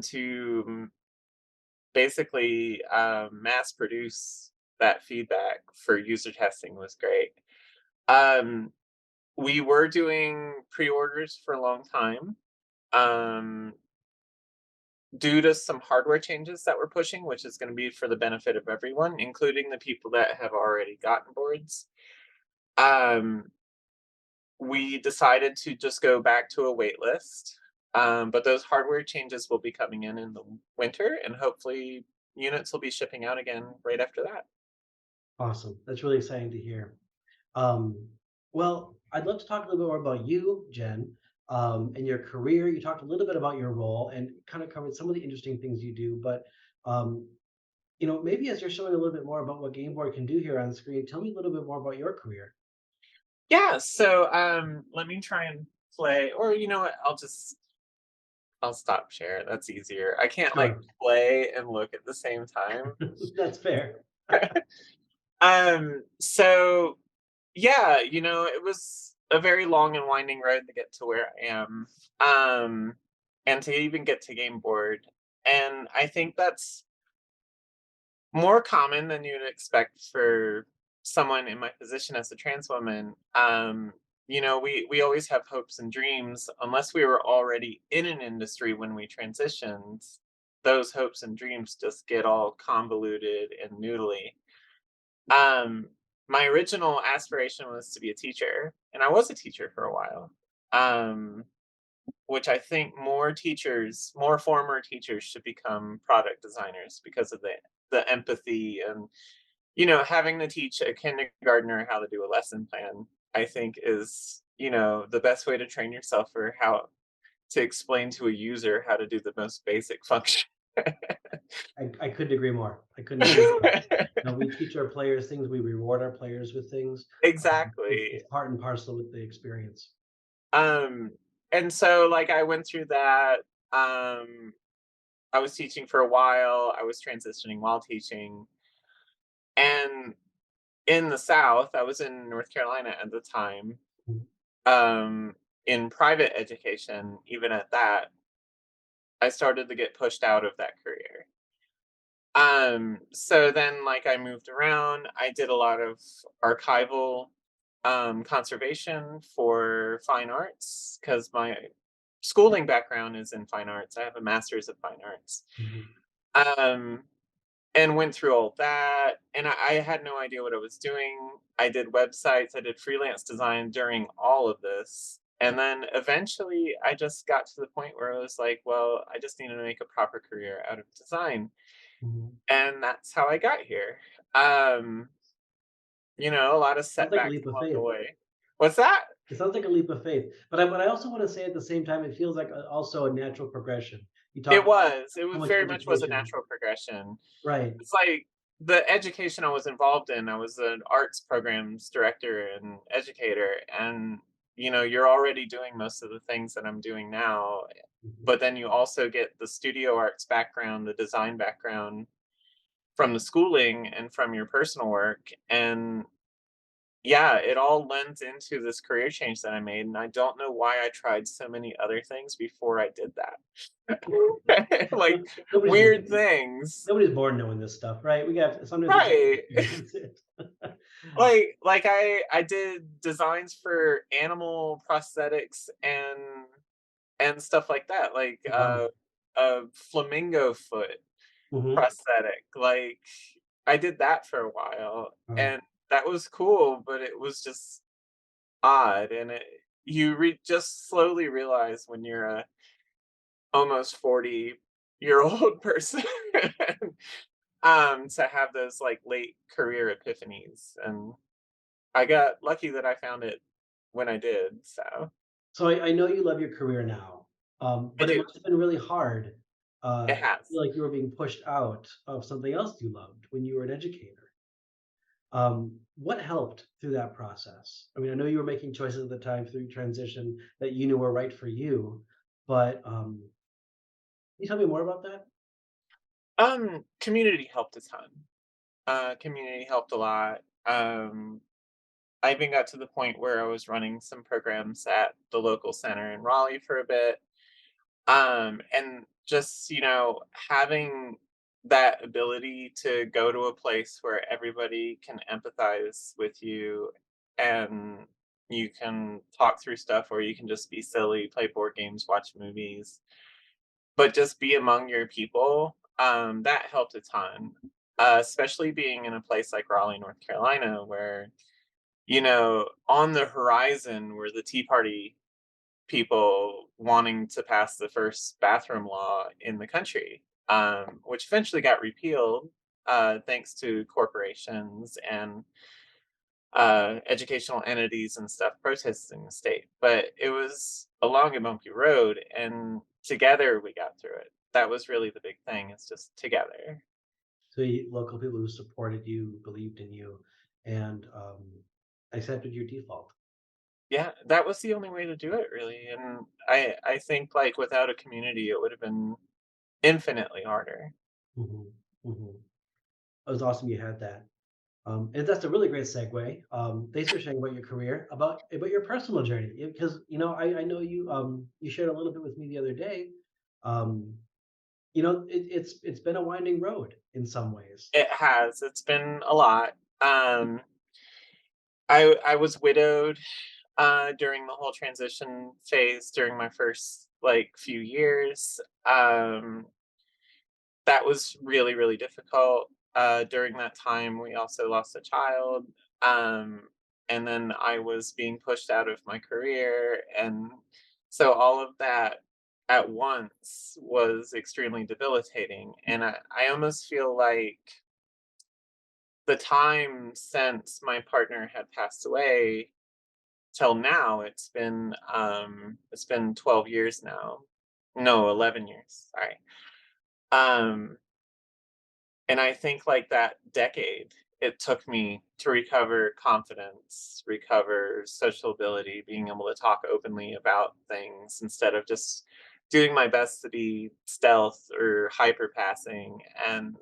to basically mass produce that feedback for user testing was great. We were doing pre-orders for a long time due to some hardware changes that we're pushing, which is going to be for the benefit of everyone, including the people that have already gotten boards. We decided to just go back to a wait list, but those hardware changes will be coming in the winter, and hopefully units will be shipping out again right after that. Awesome. That's really exciting to hear. Well, I'd love to talk a little bit more about you, Jen, and your career. You talked a little bit about your role and kind of covered some of the interesting things you do, but maybe as you're showing a little bit more about what Gameboard can do here on screen, tell me a little bit more about your career. Yeah, so let me try and play, or you know what, I'll stop share. That's easier. I can't like play and look at the same time. That's fair. So yeah, it was a very long and winding road to get to where I am, and to even get to Gameboard. And I think that's more common than you'd expect for someone in my position as a trans woman. We always have hopes and dreams. Unless we were already in an industry when we transitioned, those hopes and dreams just get all convoluted and noodly. My original aspiration was to be a teacher, and I was a teacher for a while, which I think more former teachers should become product designers, because of the empathy and having to teach a kindergartner how to do a lesson plan, I think is the best way to train yourself for how to explain to a user how to do the most basic function. I couldn't agree more. I couldn't agree more. We teach our players things. We reward our players with things. Exactly. It's part and parcel with the experience. And so like I went through that. I was teaching for a while. I was transitioning while teaching. And in the South, I was in North Carolina at the time. In private education, even at that, I started to get pushed out of that career. So then like I moved around. I did a lot of archival conservation for fine arts because my schooling background is in fine arts. I have a master's of fine arts. Um, and went through all that. And I had no idea what I was doing. I did websites, I did freelance design during all of this. And then eventually I just got to the point where I was like, well, I just need to make a proper career out of design. And that's how I got here. A lot of Sounds like a setbacks leap of along the faith. way. What's that? It sounds like a leap of faith. But I also want to say at the same time, it feels like also a natural progression. You talk It about was. It how was much very much was a education. natural progression. Right. It's like the education I was involved in, I was an arts programs director and educator. And, you're already doing most of the things that I'm doing now. But then you also get the studio arts background, the design background from the schooling and from your personal work. And yeah, it all lends into this career change that I made. And I don't know why I tried so many other things before I did that. Like weird things. Nobody's born knowing this stuff, right? We got sometimes we Right. experience it. like I did designs for animal prosthetics and stuff like that, like a flamingo foot prosthetic. Like I did that for a while, and that was cool, but it was just odd, and just slowly realize when you're a almost 40-year-old person to have those like late career epiphanies, and I got lucky that I found it when I did. So I know you love your career now, but it must have been really hard. It I has. feel like you were being pushed out of something else you loved when you were an educator. What helped through that process? I mean, I know you were making choices at the time through transition that you knew were right for you, but can you tell me more about that? Community helped a ton. Community helped a lot. I even got to the point where I was running some programs at the local center in Raleigh for a bit. And just, having that ability to go to a place where everybody can empathize with you and you can talk through stuff, or you can just be silly, play board games, watch movies, but just be among your people. That helped a ton, especially being in a place like Raleigh, North Carolina, where, on the horizon were the Tea Party people wanting to pass the first bathroom law in the country, which eventually got repealed thanks to corporations and educational entities and stuff protesting the state. But it was a long and bumpy road, and together we got through it. That was really the big thing. It's just together. So local people who supported you, believed in you, and accepted your default. Yeah, that was the only way to do it, really. And I think like without a community, it would have been infinitely harder. It was awesome you had that. And that's a really great segue. Thanks for sharing about your career, about your personal journey, because I know you shared a little bit with me the other day. It's been a winding road in some ways. It has. It's been a lot. I was widowed during the whole transition phase during my first like few years. That was really, really difficult. During that time, we also lost a child. And then I was being pushed out of my career. And so all of that at once was extremely debilitating. And I almost feel like the time since my partner had passed away till now, it's been 12 years now. No, 11 years. Sorry. Um, and I think like that decade, it took me to recover confidence, recover social ability, being able to talk openly about things instead of just doing my best to be stealth or hyper passing and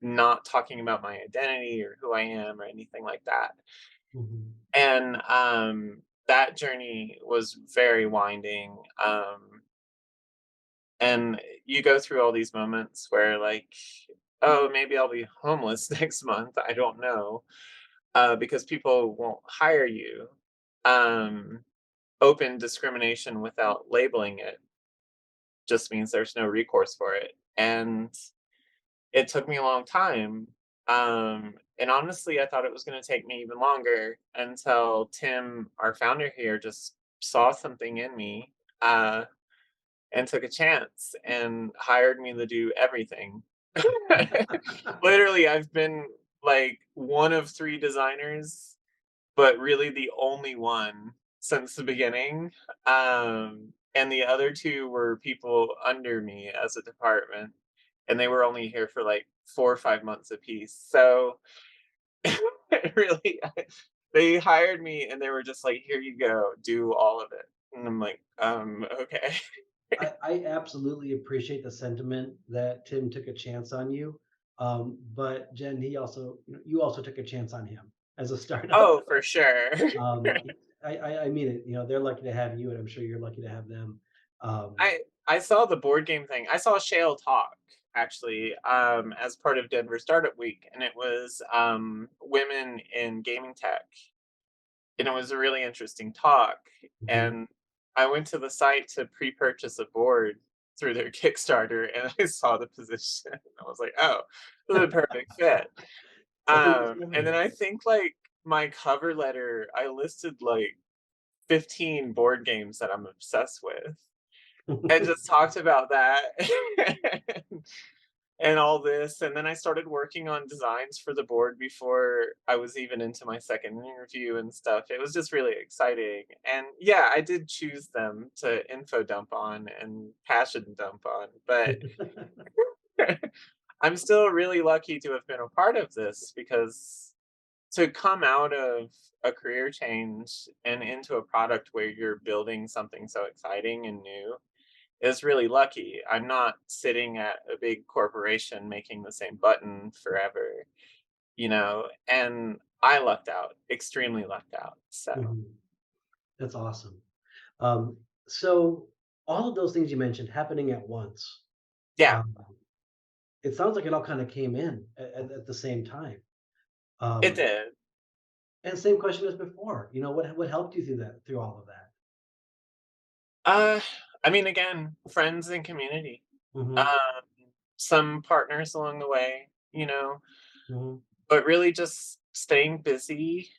not talking about my identity or who I am or anything like that. And that journey was very winding. And you go through all these moments where like, oh, maybe I'll be homeless next month. I don't know. Because people won't hire you. Open discrimination without labeling it just means there's no recourse for it. And it took me a long time. And honestly, I thought it was going to take me even longer until Tim, our founder here, just saw something in me and took a chance and hired me to do everything. Literally, I've been like one of 3 designers, but really the only one since the beginning. And the other 2 were people under me as a department, and they were only here for like 4 or 5 months apiece. So really, they hired me and they were just like, here you go, do all of it. And I'm like, okay. I absolutely appreciate the sentiment that Tim took a chance on you. But Jen, you also took a chance on him as a startup. Oh, for sure. I mean it. They're lucky to have you, and I'm sure you're lucky to have them. I saw the board game thing. I saw Shale talk actually as part of Denver Startup Week, and it was women in gaming tech, and it was a really interesting talk. And I went to the site to pre-purchase a board through their Kickstarter, and I saw the position. I was like, oh, this is a perfect fit. And then I think like my cover letter, I listed like 15 board games that I'm obsessed with and just talked about that and all this. And then I started working on designs for the board before I was even into my second interview and stuff. It was just really exciting. And yeah, I did choose them to info dump on and passion dump on, but I'm still really lucky to have been a part of this, because to come out of a career change and into a product where you're building something so exciting and new is really lucky. I'm not sitting at a big corporation making the same button forever, and I lucked out, extremely lucked out. So That's awesome. So all of those things you mentioned happening at once. Yeah. It sounds like it all kind of came in at the same time. It did. And same question as before. What helped you through all of that? I mean, again, friends and community. Mhm. Some partners along the way, Mhm. but really just staying busy,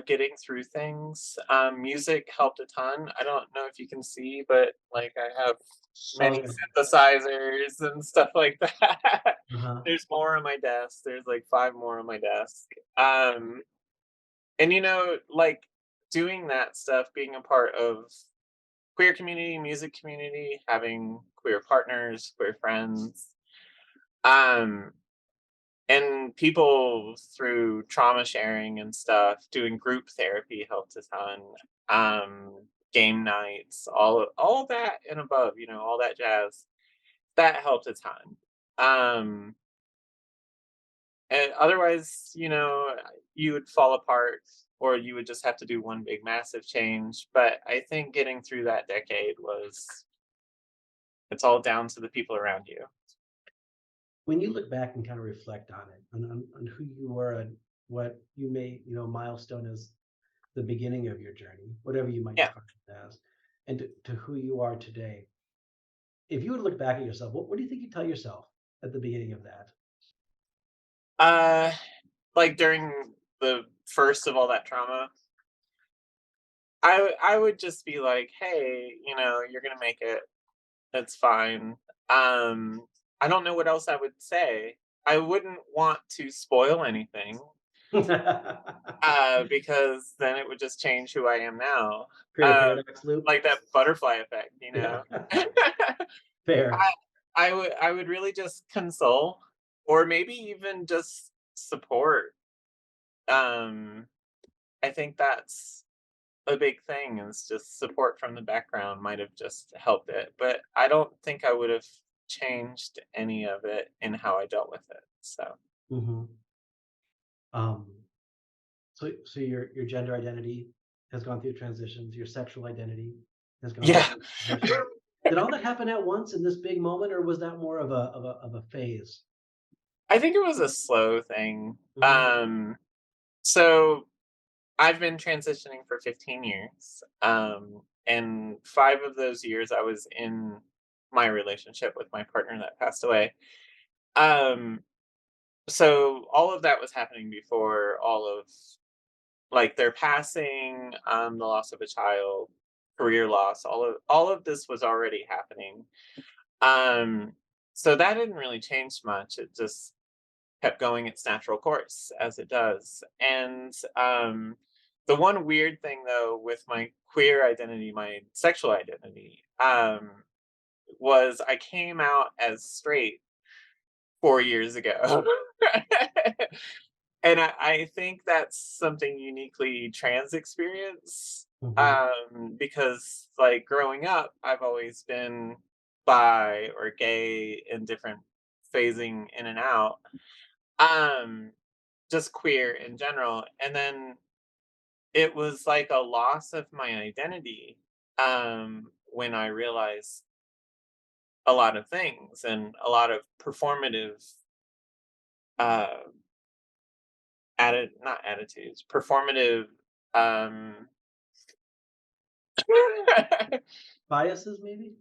getting through things. Music helped a ton. I don't know if you can see, but like I have many synthesizers and stuff like that. There's more on my desk. There's like 5 more on my desk. And like doing that stuff, being a part of queer community, music community, having queer partners, queer friends, and people through trauma sharing and stuff, doing group therapy helped a ton. Game nights, all of that and above, all that jazz, that helped a ton. And otherwise, you would fall apart, or you would just have to do one big massive change. But I think getting through that decade it's all down to the people around you. When you look back and kind of reflect on it, on who you were and what you made, milestone as the beginning of your journey, whatever you might define it as, and to who you are today. If you would look back at yourself, what do you think you tell yourself at the beginning of that? Like during the first of all that trauma, I would just be like, hey, you're gonna make it. It's fine. I don't know what else I would say. I wouldn't want to spoil anything. Because then it would just change who I am now. Create a paradox loop. Like that butterfly effect, Fair. I would really just console, or maybe even just support. Um, I think that's a big thing, is just support from the background might have just helped it. But I don't think I would have changed any of it in how I dealt with it. So Mm-hmm. So your gender identity has gone through transitions. Your sexual identity has gone yeah. through transitions. Did all that happen at once in this big moment, or was that more of a phase? I think it was a slow thing. Mm-hmm. So I've been transitioning for 15 years. And 5 of those years I was in my relationship with my partner that passed away. Um, so all of that was happening before all of like their passing, the loss of a child, career loss, all of this was already happening. Um, so that didn't really change much. It just kept going its natural course as it does. And the one weird thing though with my queer identity, my sexual identity, was I came out as straight 4 years ago. And I think that's something uniquely trans experience. Because like growing up, I've always been bi or gay in different phasing in and out. Um, just queer in general. And then it was like a loss of my identity when I realized a lot of things and a lot of performative uh not attitudes, performative um Biases, maybe?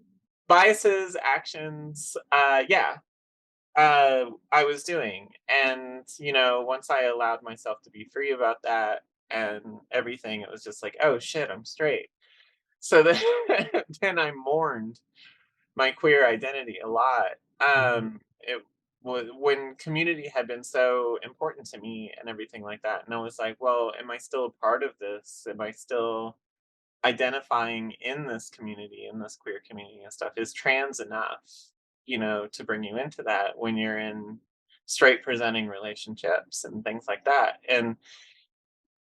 biases, actions, yeah, I was doing. And, once I allowed myself to be free about that and everything, it was just like, oh shit, I'm straight. So then, then I mourned my queer identity a lot. Mm-hmm. It was when community had been so important to me and everything like that. And I was like, well, am I still a part of this? Am I still identifying in this community, in this queer community and stuff? Is trans enough, to bring you into that when you're in straight presenting relationships and things like that? And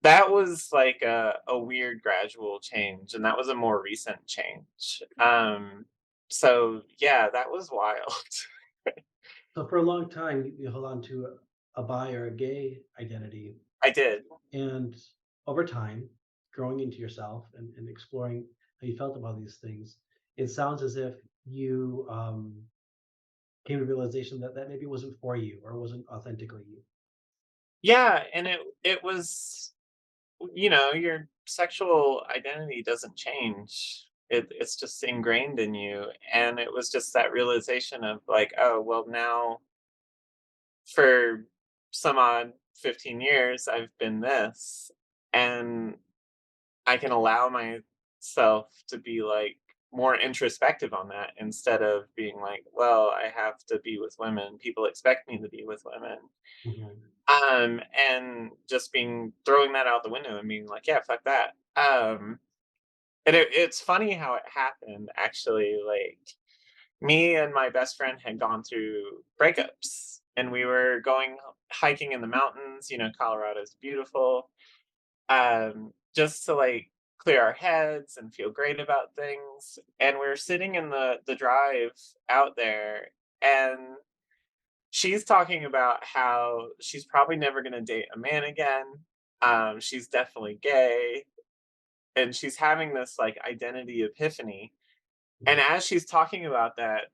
that was like a weird gradual change, and that was a more recent change. So yeah, that was wild. So for a long time, you held on to a bi or a gay identity, I did. and over time, growing into yourself and exploring how you felt about these things, it sounds as if you came to the realization that maybe wasn't for you or wasn't authentically you. Yeah, and it was, your sexual identity doesn't change. It's just ingrained in you. And it was just that realization of like, oh, well, now for some odd 15 years, I've been this. And I can allow myself to be like more introspective on that instead of being like, well, I have to be with women. People expect me to be with women. Mhm. And just throwing that out the window and being like, yeah, fuck that. And it's funny how it happened actually. Like me and my best friend had gone through breakups and we were going hiking in the mountains. Colorado's beautiful. Just to like clear our heads and feel great about things. And we're sitting in the drive out there, and she's talking about how she's probably never going to date a man again. She's definitely gay, and she's having this like identity epiphany. And as she's talking about that,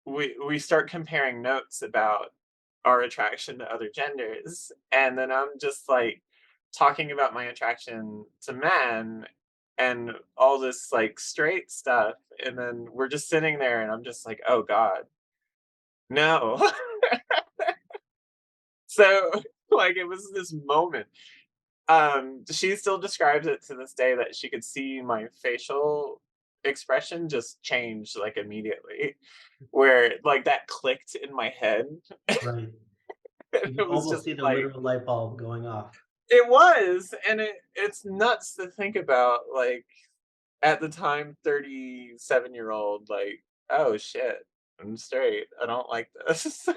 we start comparing notes about our attraction to other genders, and then I'm just like talking about my attraction to men and all this like straight stuff, and then we're just sitting there and I'm just like, oh god, no. So like it was this moment. She still describes it to this day that she could see my facial expression just change like immediately, where like that clicked in my head. Right. You can It was almost just see the like literal light bulb going off. it was, and it's nuts to think about. Like at the time, 37-year-old, like, oh shit, I'm straight. I don't like this.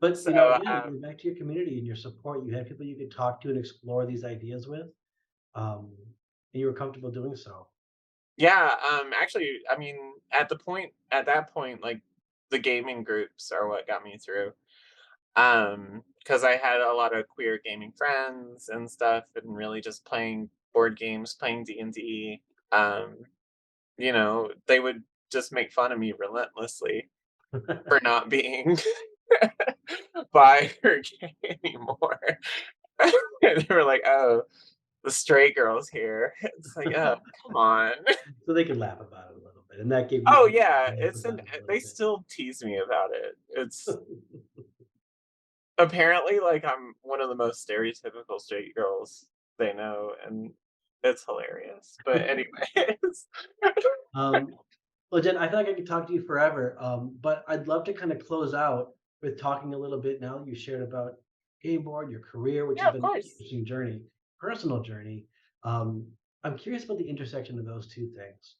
But So, again, back to your community and your support, you had people you could talk to and explore these ideas with, and you were comfortable doing so. yeah, actually, I mean, at that point, like the gaming groups are what got me through. Because I had a lot of queer gaming friends and stuff, and really just playing board games, playing D&D. They would just make fun of me relentlessly for not being bi or gay anymore. They were like, "Oh, the straight girl's here." It's like, oh, come on. So they could laugh about it a little bit, and that gave you. Oh yeah, about it a little they bit. still tease me about it. It's apparently like I'm one of the most stereotypical straight girls they know, and it's hilarious. But anyways, Well, Jen, I feel like I could talk to you forever, but I'd love to kind of close out with talking a little bit now that you shared about Gameboard, your career, which yeah, has of been an course. interesting journey, personal journey. Um, I'm curious about the intersection of those two things.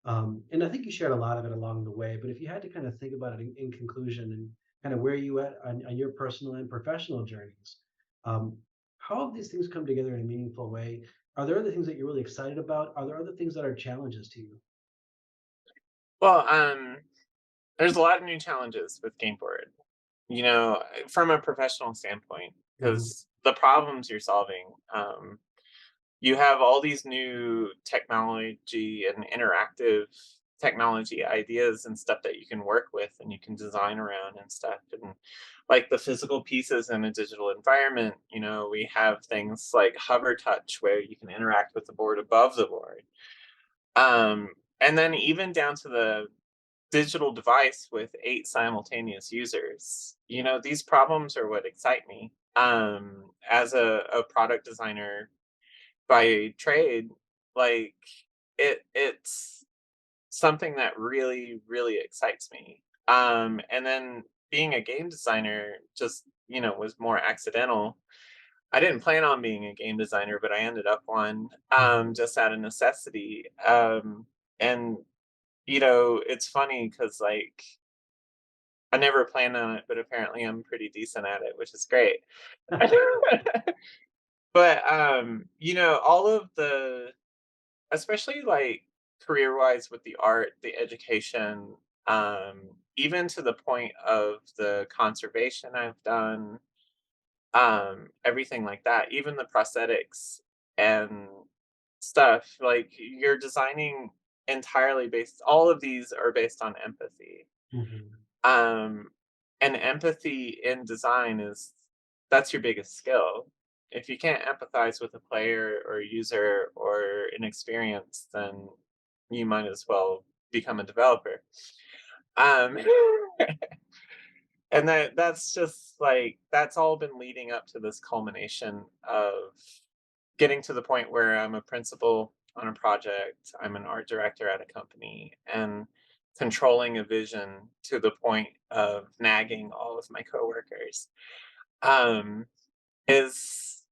And I think you shared a lot of it along the way, but if you had to kind of think about it in conclusion and kind of where you at on your personal and professional journeys, how have these things come together in a meaningful way? Are there other things that you're really excited about? Are there other things that are challenges to you? Well, there's a lot of new challenges with Gameboard. From a professional standpoint, because the problems you're solving, you have all these new technology and interactive technology ideas and stuff that you can work with and you can design around and stuff. And like the physical pieces in a digital environment, we have things like hover touch where you can interact with the board above the board. And then even down to the digital device with 8 simultaneous users. These problems are what excite me. As a product designer by trade, like it's something that really, really excites me. And then being a game designer just, was more accidental. I didn't plan on being a game designer, but I ended up one, just out of necessity. And it's funny because like I never planned on it, but apparently I'm pretty decent at it, which is great. But all of the, especially like career wise with the art, the education, even to the point of the conservation I've done, everything like that, even the prosthetics and stuff, like you're designing entirely based, all of these are based on empathy. Um, and empathy in design that's your biggest skill. If you can't empathize with a player or a user or an experience, then you might as well become a developer. Um, and that's just like, that's all been leading up to this culmination of getting to the point where I'm a principal on a project, I'm an art director at a company, and controlling a vision to the point of nagging all of my coworkers, is,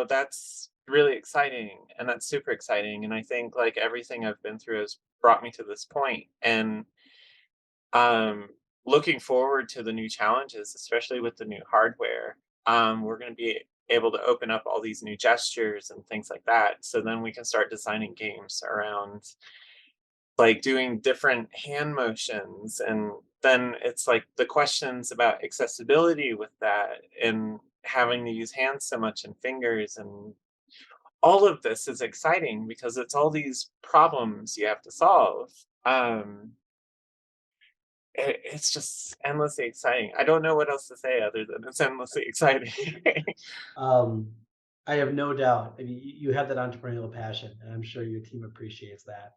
that's really exciting, and that's super exciting. And I think like everything I've been through has brought me to this point. And um, looking forward to the new challenges, especially with the new hardware. We're going to be able to open up all these new gestures and things like that. So then we can start designing games around like doing different hand motions. And then it's like the questions about accessibility with that and having to use hands so much and fingers, and all of this is exciting because it's all these problems you have to solve. It's just endlessly exciting. I don't know what else to say other than it's endlessly exciting. I have no doubt. I mean, you have that entrepreneurial passion, and I'm sure your team appreciates that.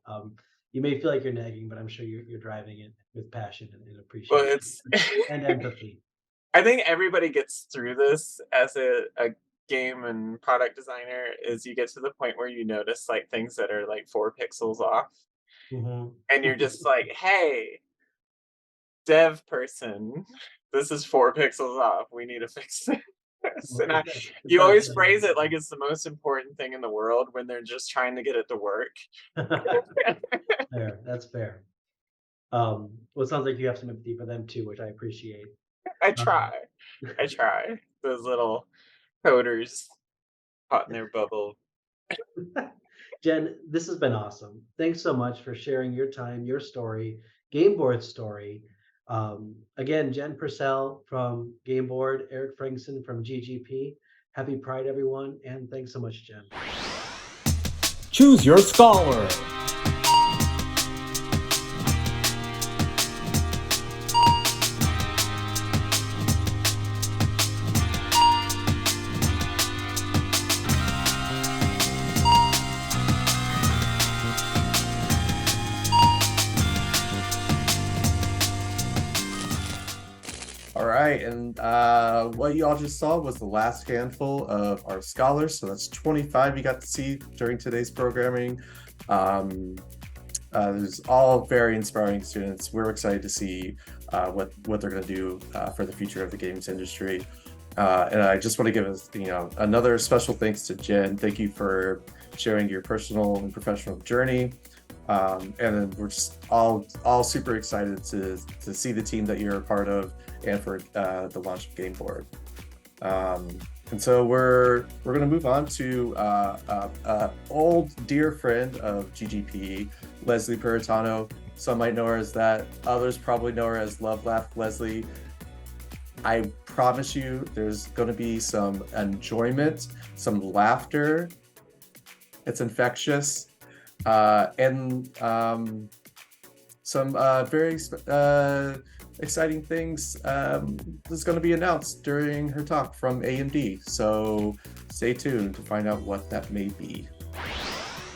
You may feel like you're nagging, but I'm sure you're driving it with passion and Well, appreciation it's and empathy. I think everybody gets through this as a game and product designer, is you get to the point where you notice like things that are like 4 pixels off. And you're just like, hey, dev person, this is 4 pixels off. We need to fix this. And you always phrase it like it's the most important thing in the world when they're just trying to get it to work. Fair. That's fair. Well, it sounds like you have some empathy for them too, which I appreciate. I Um, try. I try. Those little coders caught in their bubble. Jen, this has been awesome. Thanks so much for sharing your time, your story, Gameboard's story. Again, Jen Purcell from Gameboard, Eric Frankson from GGP. Happy Pride, everyone, and thanks so much, Jen. Choose your scholar. All right, and what you all just saw was the last handful of our scholars. So that's 25 you got to see during today's programming. There's all very inspiring students. We're excited to see what they're going to do for the future of the games industry. And I just want to give another special thanks to Jen. Thank you for sharing your personal and professional journey. And then we're just all super excited to see the team that you're a part of and for the launch of Gameboard. And so we're going to move on to old dear friend of GGP, Leslie Puritano. Some might know her as that. Others probably know her as Love Laugh Leslie. I promise you there's going to be some enjoyment, some laughter. It's infectious. And some very exciting things is going to be announced during her talk from AMD. So stay tuned to find out what that may be.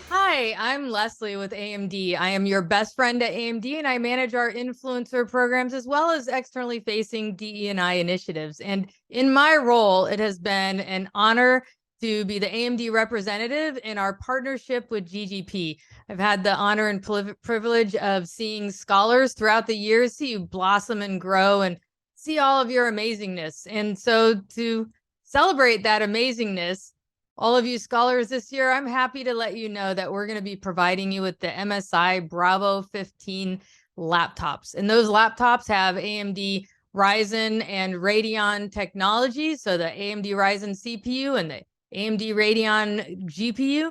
Hi, I'm Leslie with AMD. I am your best friend at AMD, and I manage our influencer programs as well as externally facing DE&I initiatives. And in my role, it has been an honor to be the AMD representative in our partnership with GGP. I've had the honor and privilege of seeing scholars throughout the years, see you blossom and grow and see all of your amazingness. And so to celebrate that amazingness, all of you scholars this year, I'm happy to let you know that we're going to be providing you with the MSI Bravo 15 laptops. And those laptops have AMD Ryzen and Radeon technology. So the AMD Ryzen CPU and the AMD Radeon GPU.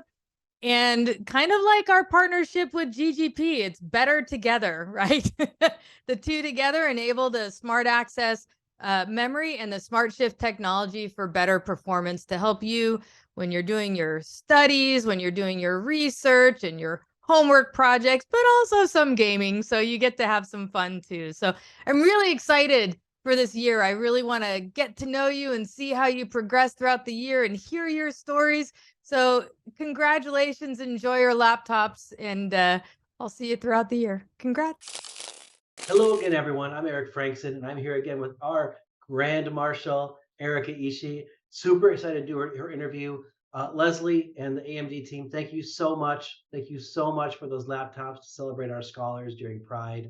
And kind of like our partnership with GGP, it's better together, right? The two together enable the smart access memory and the smart shift technology for better performance to help you when you're doing your studies, when you're doing your research and your homework projects, but also some gaming. So you get to have some fun too. So I'm really excited for this year. I really want to get to know you and see how you progress throughout the year and hear your stories. So congratulations, enjoy your laptops, and I'll see you throughout the year. Congrats. Hello again, everyone. I'm Eric Frankson, and I'm here again with our Grand Marshal, Erika Ishii. Super excited to do her interview. Leslie and the AMD team, thank you so much. Thank you so much for those laptops to celebrate our scholars during Pride.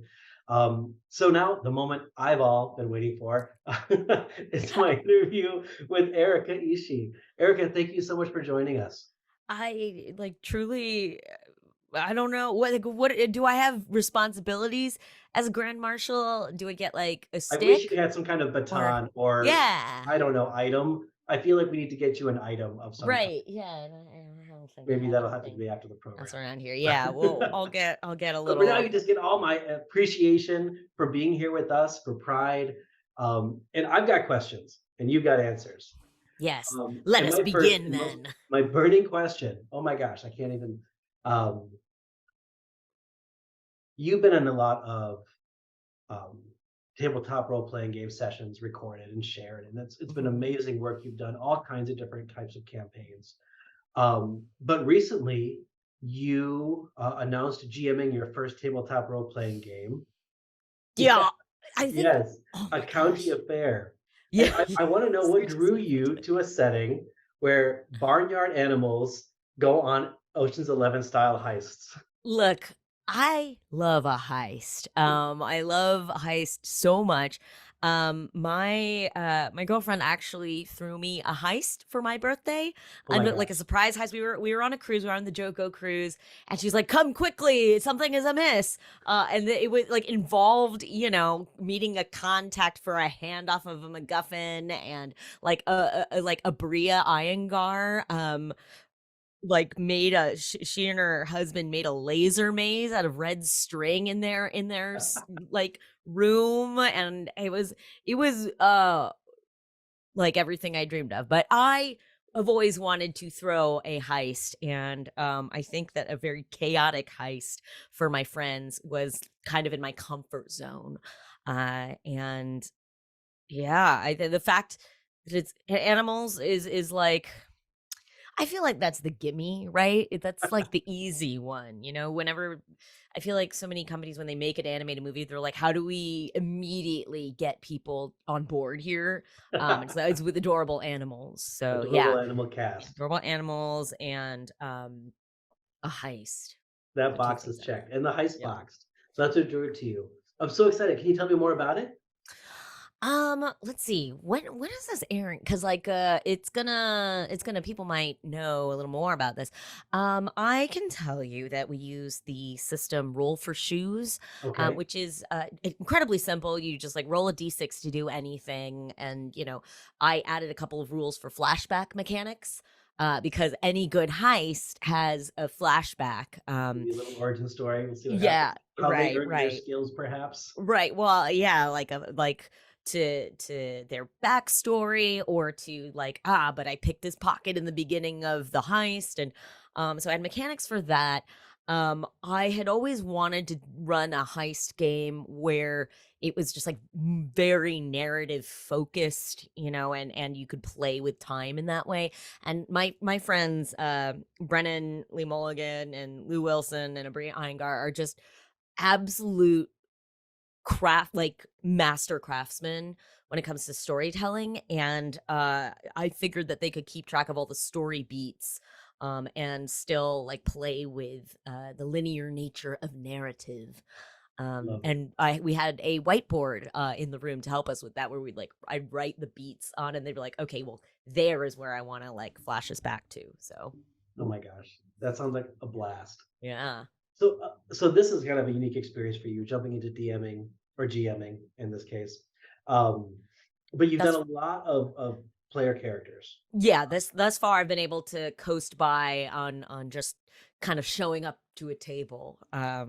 So now the moment I've all been waiting for is my interview with Erika Ishii. Erika, thank you so much for joining us. I truly, I don't know what do I have responsibilities as a Grand Marshal? Do I get like a stick? I wish you had some kind of baton or yeah, I don't know, item. I feel like we need to get you an item of some kind. right. Yeah, I don't think Maybe that'll have to be after the program. that's around here. Yeah, well, I'll get a But little. for now, you just get all my appreciation for being here with us for Pride. And I've got questions and you've got answers. Yes, let us begin then. My burning question. Oh my gosh, I can't even. You've been in a lot of tabletop role-playing game sessions recorded and shared, and it's been amazing work you've done, all kinds of different types of campaigns. But recently, you announced GMing your first tabletop role-playing game. Yeah, I think. Yes, A County Affair. Yeah, I want to know what drew you to a setting where barnyard animals go on Ocean's 11 style heists. Look, I love a heist. I love a heist so much. My girlfriend actually threw me a heist for my birthday, Oh my like a gosh. surprise heist. We were on a cruise, we were on the Joko cruise, and she's like, "Come quickly, something is amiss." It was like involved, meeting a contact for a handoff of a MacGuffin and like a Bria Iyengar. Like made she and her husband made a laser maze out of red string in their like room, and it was like everything I dreamed of. But I have always wanted to throw a heist, and I think that a very chaotic heist for my friends was kind of in my comfort zone. And yeah, the fact that it's animals is like, I feel like that's the gimme, right? That's like the easy one, whenever I feel like so many companies, when they make an animated movie, they're like, how do we immediately get people on board here? It's with adorable animals. So Adorable yeah, animal cast. adorable animals and a heist. That The two box things is that checked, and the heist yeah. box. So that's what drew it to you. I'm so excited. Can you tell me more about it? Let's see. When is this airing? Because like it's gonna people might know a little more about this. I can tell you that we use the system Roll for Shoes, Okay. which is incredibly simple. You just like roll a d6 to do anything, and I added a couple of rules for flashback mechanics. Because any good heist has a flashback. Maybe a little origin story. We'll see what Yeah, happens. How they earned their right. skills, perhaps. Right. Well, yeah, like to their backstory, or to like, but I picked this pocket in the beginning of the heist, and so I had mechanics for that. I had always wanted to run a heist game where it was just like very narrative focused, and you could play with time in that way. And my friends, Brennan Lee Mulligan and Lou Wilson and Abria Iyengar, are just absolute master craftsmen when it comes to storytelling, and I figured that they could keep track of all the story beats, and still like play with the linear nature of narrative. Love it. And we had a whiteboard in the room to help us with that, where I'd write the beats on, and they'd be like, okay, well, there is where I want to like flash us back to. So Oh my gosh, that sounds like a blast. yeah. So this is kind of a unique experience for you, jumping into DMing or GMing in this case. Um, but you've done a lot of player characters. Yeah, thus far I've been able to coast by on just kind of showing up to a table. I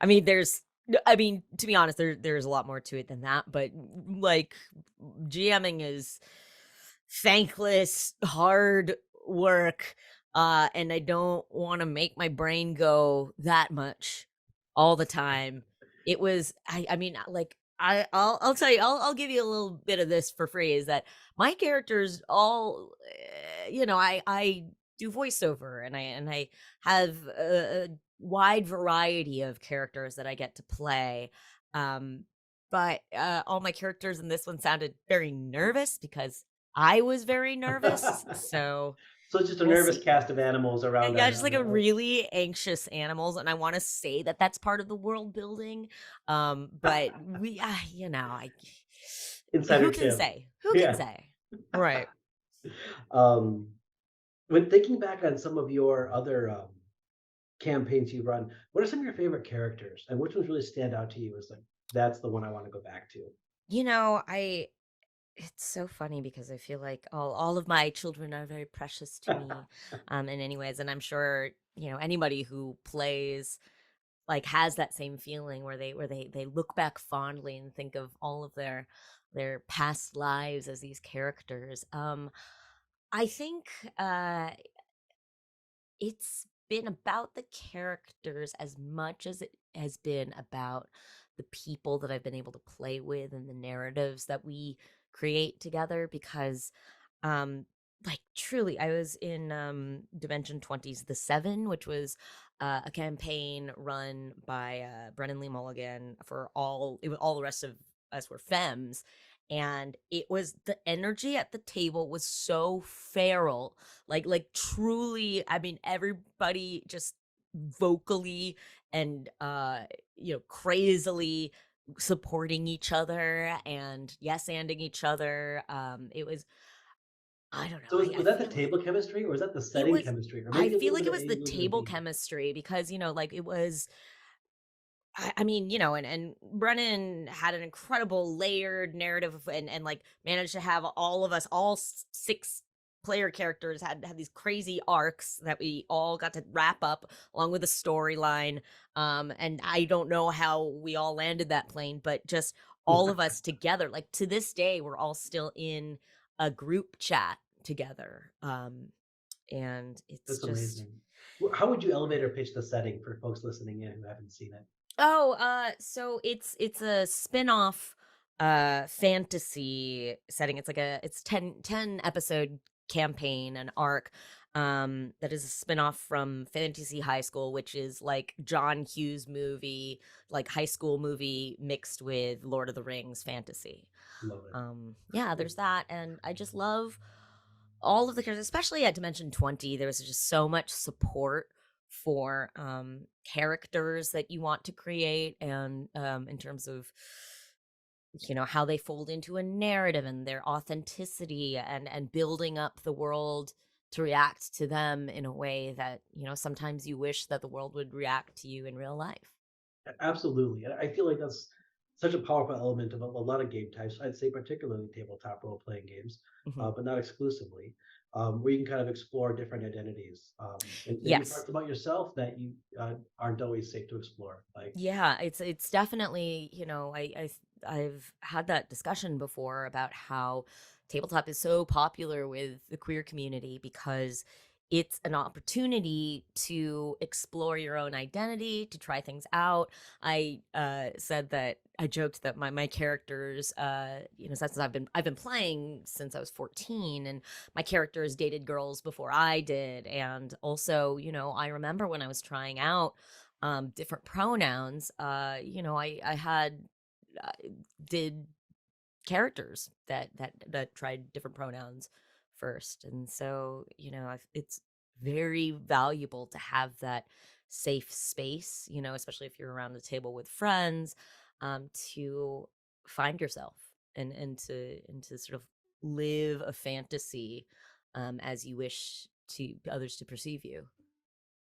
mean, to be honest, there's a lot more to it than that, but like GMing is thankless, hard work, and I don't want to make my brain go that much all the time. It was, I mean, like I'll tell you, I'll give you a little bit of this for free. Is that my characters all, I do voiceover, and I have a wide variety of characters that I get to play. But all my characters in this one sounded very nervous because I was very nervous. So So it's just a we'll nervous see. cast of animals around. Yeah, just like a really anxious animals, and I want to say that that's part of the world building. But we, Insider who can tip. say? Who Yeah. can say? Right. When thinking back on some of your other campaigns you run, what are some of your favorite characters, and which ones really stand out to you as like that's the one I want to go back to? It's so funny because I feel like all of my children are very precious to me, in any ways, and I'm sure anybody who plays like has that same feeling where they look back fondly and think of all of their past lives as these characters. I think it's been about the characters as much as it has been about the people that I've been able to play with and the narratives that we create together, because like truly I was in Dimension 20's The Seven, which was a campaign run by Brennan Lee Mulligan. All the rest of us were femmes, and it was, the energy at the table was so feral, like truly, I mean, everybody just vocally and crazily supporting each other and yes-anding each other. It was, I don't know. So I was that the feel like table chemistry or was that the it setting was. chemistry or I maybe a feel little like bit it of was A, the a little bit of table B? chemistry because like it was. I mean, and Brennan had an incredible layered narrative and like managed to have all of us, all six player characters had these crazy arcs that we all got to wrap up along with a storyline. And I don't know how we all landed that plane, but just all of us together, like to this day, we're all still in a group chat together. And it's That's just. amazing. How would you elevator pitch the setting for folks listening in who haven't seen it? Oh, so it's a spin-off fantasy setting. It's like it's 10 episode campaign, an arc that is a spin-off from Fantasy High School, which is like John Hughes movie, like high school movie mixed with Lord of the Rings fantasy. Love it. Yeah, there's that, and I just love all of the characters, especially at Dimension 20. There was just so much support for characters that you want to create, and in terms of how they fold into a narrative and their authenticity, and building up the world to react to them in a way that sometimes you wish that the world would react to you in real life. Absolutely. And I feel like that's such a powerful element of a lot of game types. I'd say particularly tabletop role playing games, but not exclusively, where you can kind of explore different identities and maybe Yes. parts about yourself that you aren't always safe to explore. Like, Yeah, it's definitely, I've had that discussion before about how tabletop is so popular with the queer community because it's an opportunity to explore your own identity, to try things out. I said that I joked that my characters, since I've been playing since I was 14, and my characters dated girls before I did, and also, I remember when I was trying out different pronouns. I had uh, did characters that tried different pronouns first, and so it's very valuable to have that safe space, especially if you're around the table with friends, to find yourself and to sort of live a fantasy as you wish to others to perceive you.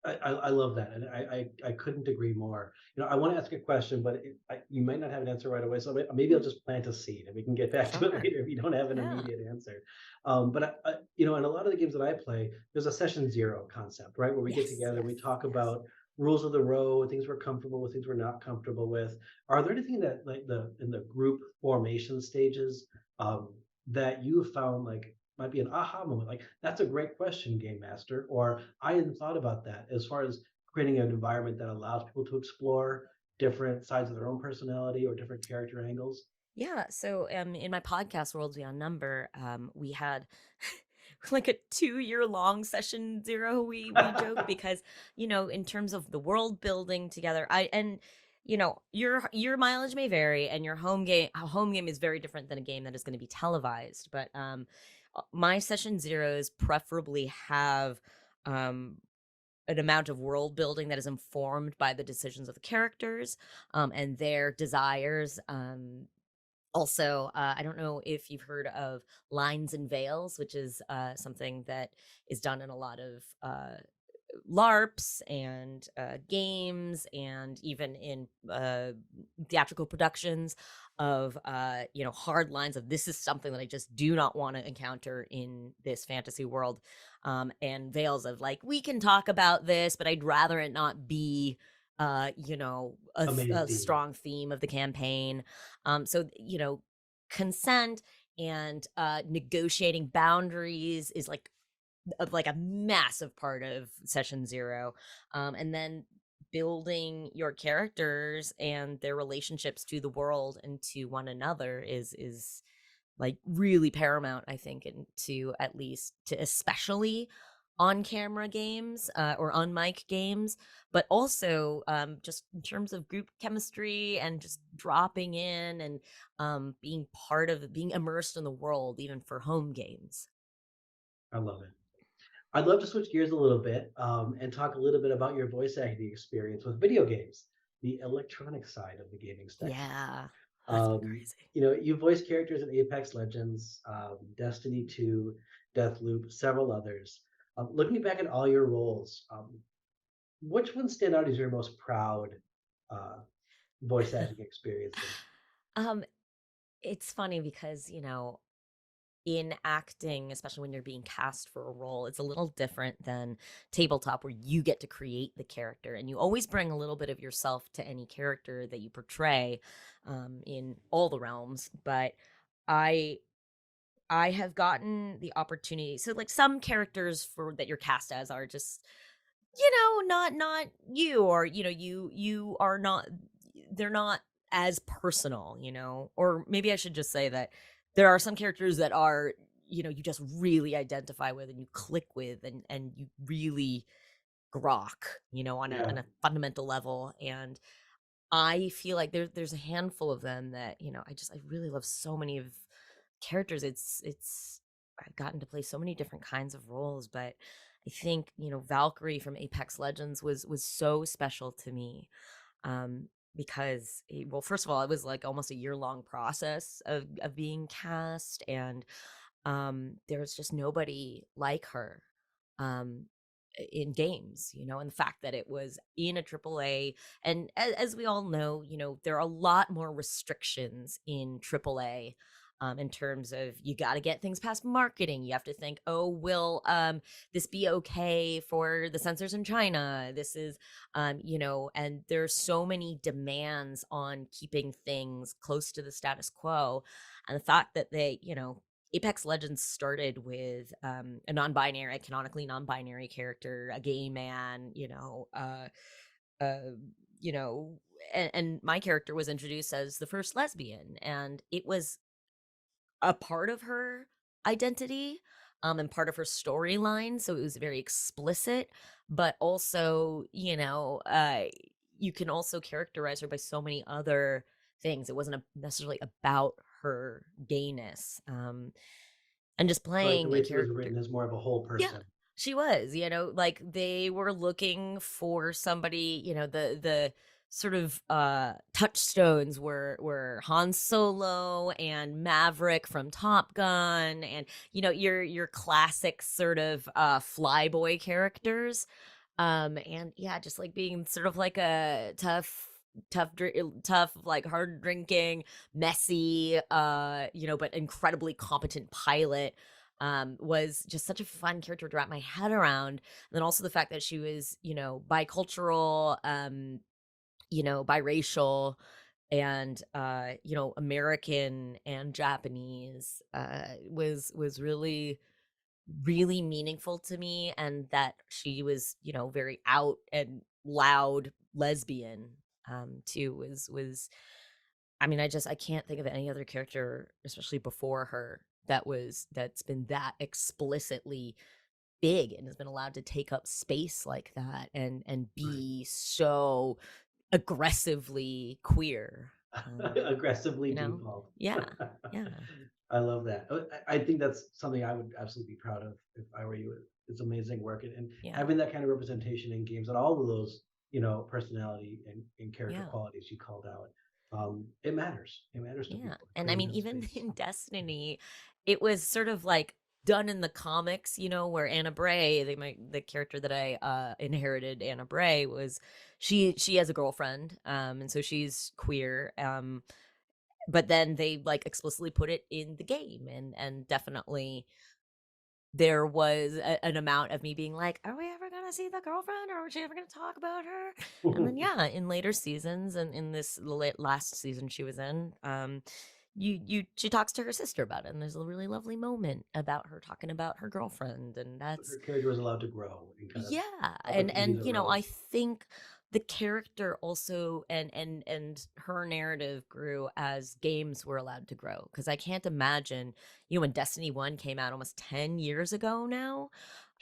I love that, and I couldn't agree more. I want to ask a question, but you might not have an answer right away. So maybe I'll just plant a seed, and we can get back to it Sure. later if you don't have an Yeah. immediate answer. But in a lot of the games that I play, there's a session zero concept, right, where we get Yes, together, we yes, talk yes. about rules of the road, things we're comfortable with, things we're not comfortable with. Are there anything that like in the group formation stages that you have found like might be an aha moment? Like, that's a great question, game master, or I hadn't thought about that as far as creating an environment that allows people to explore different sides of their own personality or different character angles. Yeah, so in my podcast Worlds Beyond Number, we had like a 2-year long session zero. We joke because in terms of the world building together, your mileage may vary, and your home game is very different than a game that is going to be televised. But my session zeros preferably have an amount of world building that is informed by the decisions of the characters and their desires. Also, I don't know if you've heard of lines and veils, which is something that is done in a lot of LARPs and games, and even in theatrical productions of hard lines of this is something that I just do not want to encounter in this fantasy world, and veils of like we can talk about this, but I'd rather it not be a Amazing. strong theme of the campaign. So consent and negotiating boundaries is like a massive part of session zero, and then building your characters and their relationships to the world and to one another is like really paramount, I think, and to at least to especially on camera games or on mic games, but also just in terms of group chemistry and just dropping in and being immersed in the world, even for home games. I love it. I'd love to switch gears a little bit and talk a little bit about your voice acting experience with video games. the electronic side of the gaming spectrum. Yeah. You voiced characters in Apex Legends, Destiny 2, Deathloop, several others. Looking back at all your roles, which ones stand out as your most proud uh, voice acting experiences? It's funny because, in acting, especially when you're being cast for a role, it's a little different than tabletop where you get to create the character and you always bring a little bit of yourself to any character that you portray in all the realms. But I I have gotten the opportunity. So like some characters for that you're cast as are just, not you, or you are not, they're not as personal, or maybe I should just say that there are some characters that are, you just really identify with and you click with and you really grok, on a fundamental level. And I feel like there's a handful of them that, I really love so many of characters. It's I've gotten to play so many different kinds of roles, but I think, Valkyrie from Apex Legends was so special to me. Because well, first of all, it was like almost a year-long process of being cast, and there was just nobody like her. Um in games, and the fact that it was in a AAA, and as we all know, there are a lot more restrictions in AAA, in terms of you got to get things past marketing. You have to think, oh, will this be okay for the censors in China? This is, and there's so many demands on keeping things close to the status quo, and the fact that they, Apex Legends started with a non-binary, canonically non-binary character, a gay man, uh, you know, and my character was introduced as the first lesbian, and it was a part of her identity, and part of her storyline. So it was very explicit, but also, you can also characterize her by so many other things. It wasn't necessarily about her gayness. And just Like the playing way a she was character. written as more of a whole Yeah, person. she was, like they were looking for somebody, the sort of touchstones were Han Solo and Maverick from Top Gun, and your classic sort of flyboy characters. And yeah, just like being sort of like a tough, like hard drinking, messy, but incredibly competent pilot, was just such a fun character to wrap my head around. And then also the fact that she was, bicultural, biracial, and American and Japanese, was really really meaningful to me. And that she was, very out and loud lesbian, too, was I can't think of any other character, especially before her, that's been that explicitly big and has been allowed to take up space like that and be so aggressively queer. Aggressively default. Yeah. I love that. I think that's something I would absolutely be proud of if I were you. It's amazing work, and Yeah. having that kind of representation in games and all of those, personality and character Yeah. qualities you called out. It matters. It matters to Yeah. people. And I creating mean, that even space. in Destiny, it was sort of like done in the comics, where Anna Bray, the character that I inherited, Anna Bray, was she has a girlfriend, and so she's queer. But then they like explicitly put it in the game, and definitely there was an amount of me being like, are we ever gonna see the girlfriend, or are we ever gonna talk about her? And then yeah, in later seasons, and in this last season she was in, she talks to her sister about it, and there's a really lovely moment about her talking about her girlfriend, and that's Her character was allowed to grow. And kind of yeah. opportunities And arose. I think the character also, and her narrative grew as games were allowed to grow, because I can't imagine, when Destiny 1 came out almost 10 years ago now,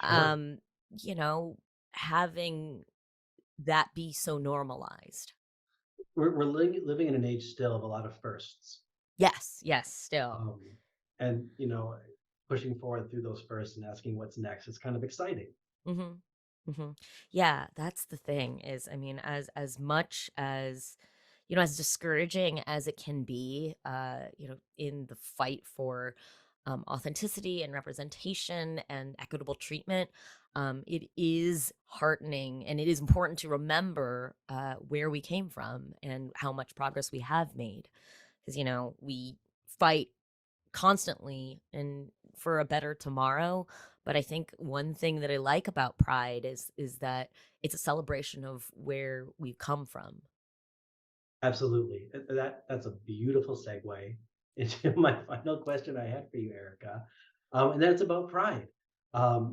Sure. having that be so normalized. We're living in an age still of a lot of firsts. Yes, still. And pushing forward through those firsts and asking what's next is kind of exciting. Mhm. Yeah, that's the thing is, I mean, as much as, as discouraging as it can be, in the fight for authenticity and representation and equitable treatment, it is heartening and it is important to remember where we came from and how much progress we have made. Because, we fight constantly and for a better tomorrow. But I think one thing that I like about Pride is that it's a celebration of where we've come from. Absolutely. That's a beautiful segue into my final question I had for you, Erica. And that's about pride.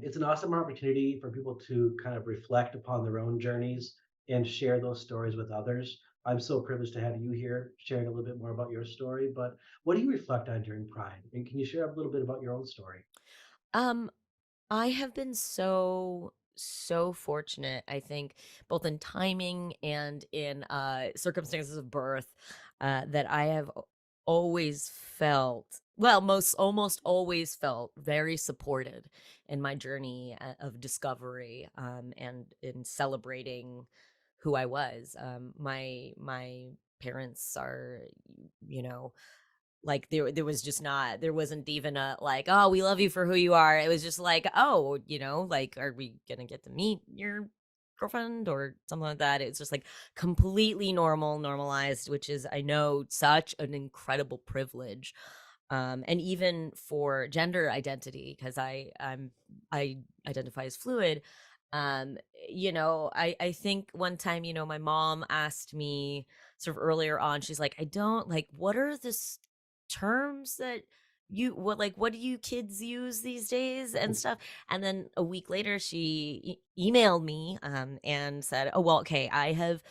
It's an awesome opportunity for people to kind of reflect upon their own journeys and share those stories with others. I'm so privileged to have you here sharing a little bit more about your story, but what do you reflect on during Pride? And can you share a little bit about your own story? Um, I have been so fortunate, I think, both in timing and in circumstances of birth, that I have always felt, well, most almost always felt very supported in my journey of discovery, and in celebrating who I was. My parents are, you know, like there was just not there wasn't even a like, oh, we love you for who you are. It was just like, oh, like, are we gonna get to meet your girlfriend or something like that? It's just like completely normalized, which is, I know, such an incredible privilege. And even for gender identity, because I identify as fluid. um I think one time, my mom asked me sort of earlier on, she's like, I don't like, what are this terms that what do you kids use these days and stuff. And then a week later she emailed me, and said, oh, well, okay, I have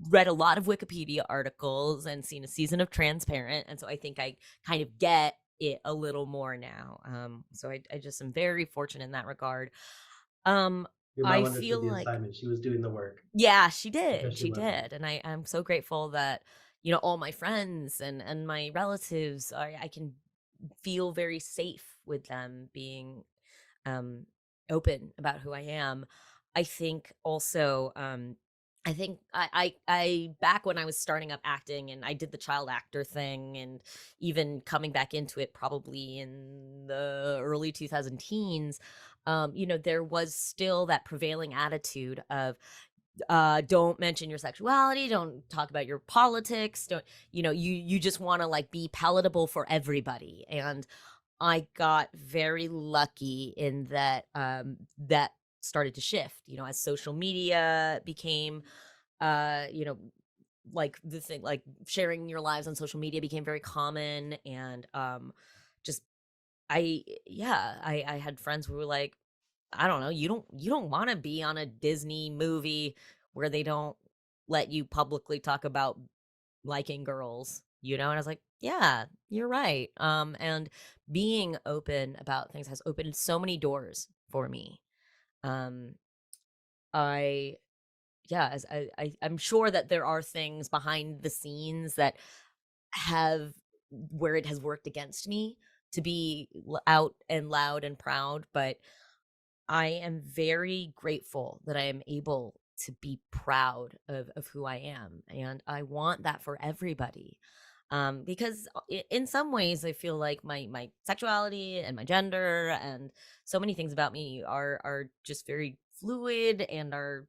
read a lot of Wikipedia articles and seen a season of Transparent, and so I think I kind of get it a little more now. So I just am very fortunate in that regard. um Your I mom understood feel the like, assignment. She was doing the work yeah, she because did. she She loved you. did. And I'm so grateful that, all my friends and my relatives, I can feel very safe with them being um open about who I am. I think also, I think I back when I was starting up acting and I did the child actor thing, and even coming back into it probably in the early 2000 teens, there was still that prevailing attitude of, don't mention your sexuality, don't talk about your politics, don't, you just want to like be palatable for everybody. And I got very lucky in that, that started to shift, as social media became, uh you know like the thing, like sharing your lives on social media became very common. And just I had friends who were like, I don't know, you don't want to be on a Disney movie where they don't let you publicly talk about liking girls, and I was like, yeah, you're right. And being open about things has opened so many doors for me. um I yeah, as I'm sure that there are things behind the scenes that have where it has worked against me to be out and loud and proud, but I am very grateful that I am able to be proud of who I am. And I want that for everybody. Because in some ways, I feel like my sexuality and my gender and so many things about me are just very fluid and are,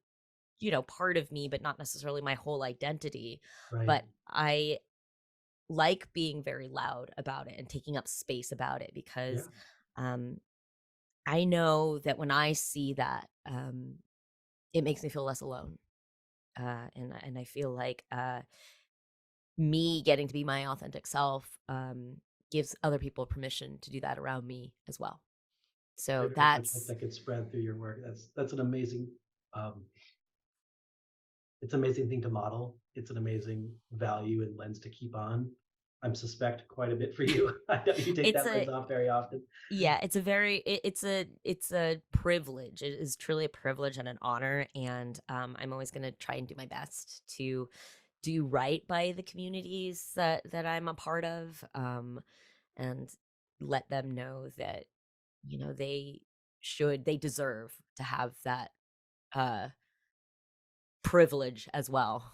part of me, but not necessarily my whole identity. Right. But I like being very loud about it and taking up space about it Yeah. because, um, I know that when I see that, it makes me feel less alone. And I feel like, me getting to be my authentic self, gives other people permission to do that around me as well. I So very much hope that's that gets spread through your work. That's an amazing, um, it's an amazing thing to model. It's an amazing value and lens to keep on. I'm suspect quite a bit for you. I know you take it's that lens a off very often. yeah, it's a very it's a privilege. It is truly a privilege and an honor, and I'm always going to try and do my best to do right by the communities that I'm a part of, and let them know that, they deserve to have that privilege as well.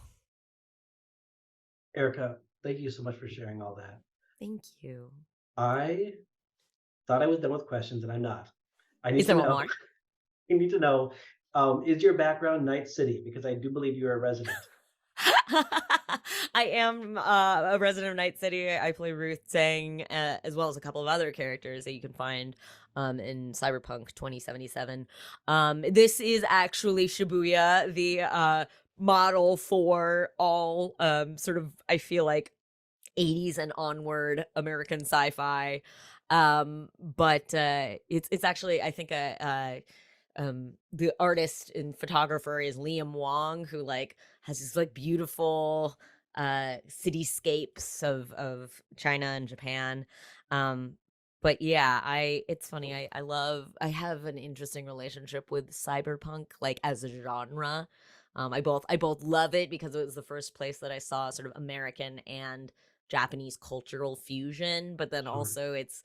Erika, thank you so much for sharing all that. Thank you. I thought I was done with questions, and I'm not. I need Is to there one know. more? I need to know. Is your background Night City? Because I do believe you're a resident. I am a resident of Night City. I play Ruth Sang, as well as a couple of other characters that you can find in Cyberpunk 2077. This is actually Shibuya, the model for all sort of, I feel like, 80s and onward American sci-fi. But it's actually, I think, the artist and photographer is Liam Wong, who like has these like beautiful cityscapes of China and Japan. But yeah, it's funny. I have an interesting relationship with cyberpunk, like as a genre. I both love it because it was the first place that I saw sort of American and Japanese cultural fusion, but then also it's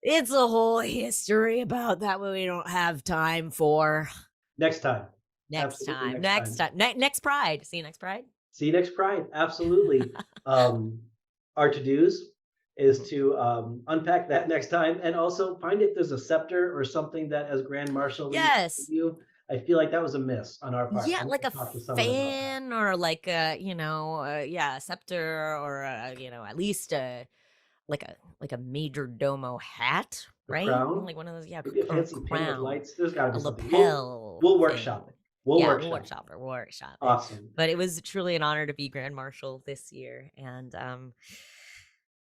a whole history about that we don't have time for. Next time. Next Absolutely, time. Next Pride. See you next Pride. See you next Pride. Absolutely. Our to-dos is to unpack that next time, and also find if there's a scepter or something that as Grand Marshal we Yes. you. I feel like that was a miss on our part. Yeah, I need like to a talk to someone about that. fan or like a, a scepter or at least like a major domo hat, right? Crown? Like one of those, yeah, Maybe a or fancy pin with crown, lights. There's got to a be something. lapel. We'll thing. workshop it. We'll workshop it. We'll workshop it. Awesome. But it was truly an honor to be Grand Marshal this year, and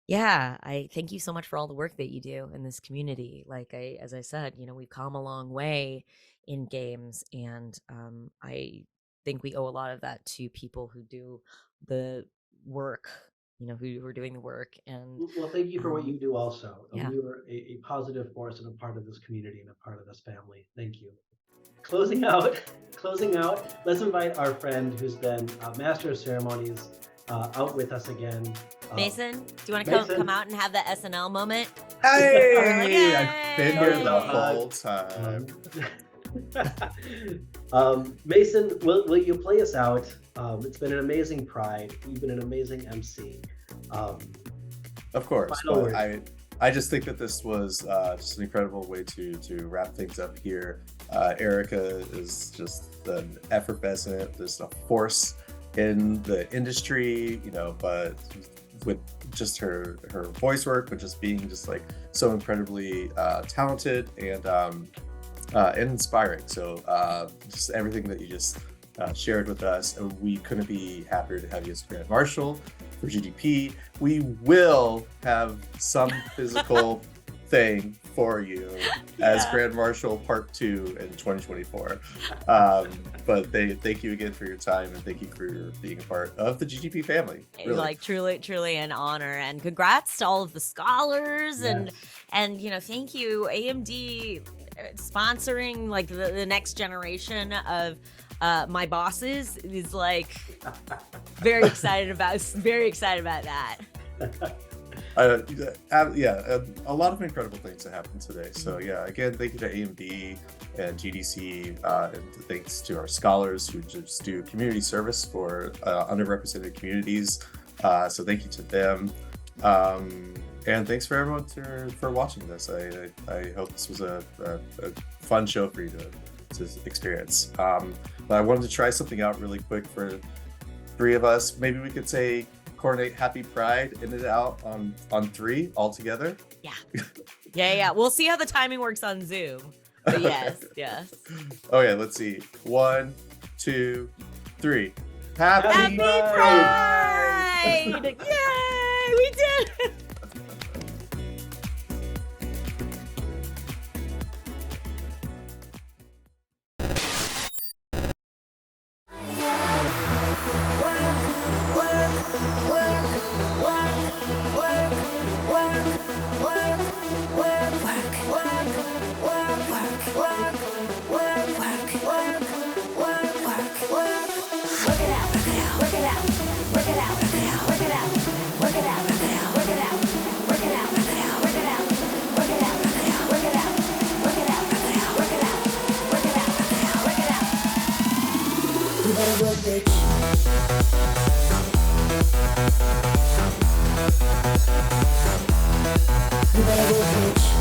yeah, I thank you so much for all the work that you do in this community. Like as I said, we've come a long way in games, and I think we owe a lot of that to people who do the work, who are doing the work. And Well, thank you for what you do also. yeah. You are a positive force and a part of this community and a part of this family. Thank you. Closing out, let's invite our friend who's been Master of Ceremonies out with us again. Mason, do you want to come out and have the SNL moment? Hey, Yay! I've been here the whole time. Mason, will you play us out? It's been an amazing Pride. You've been an amazing MC. Of course, Final but word. I just think that this was just an incredible way to wrap things up here. Erika is just an effervescent, there's a force in the industry, but with just her voice work, but just being just like so incredibly talented and inspiring. So just everything that you just shared with us, and we couldn't be happier to have you as Grand Marshal for GGP. We will have some physical thing for you as Grand Marshal Part 2 in 2024. But thank you again for your time, and thank you for being a part of the GGP family. Really. Like truly an honor, and congrats to all of the scholars. Yes. and thank you AMD sponsoring like the next generation of my bosses is like very excited about that. A lot of incredible things that happened today. So yeah, again, thank you to AMD and GDC, and thanks to our scholars who just do community service for underrepresented communities. So thank you to them, and thanks for everyone for watching this. I hope this was a fun show for you to experience. But I wanted to try something out really quick for three of us. Maybe we could say coordinate Happy Pride in and out on 3 all together. Yeah. We'll see how the timing works on Zoom. But yes. Okay, let's see. 1, 2, 3. Happy Pride! Yay! We did it! Work it out. better work, bitch. You better work, bitch.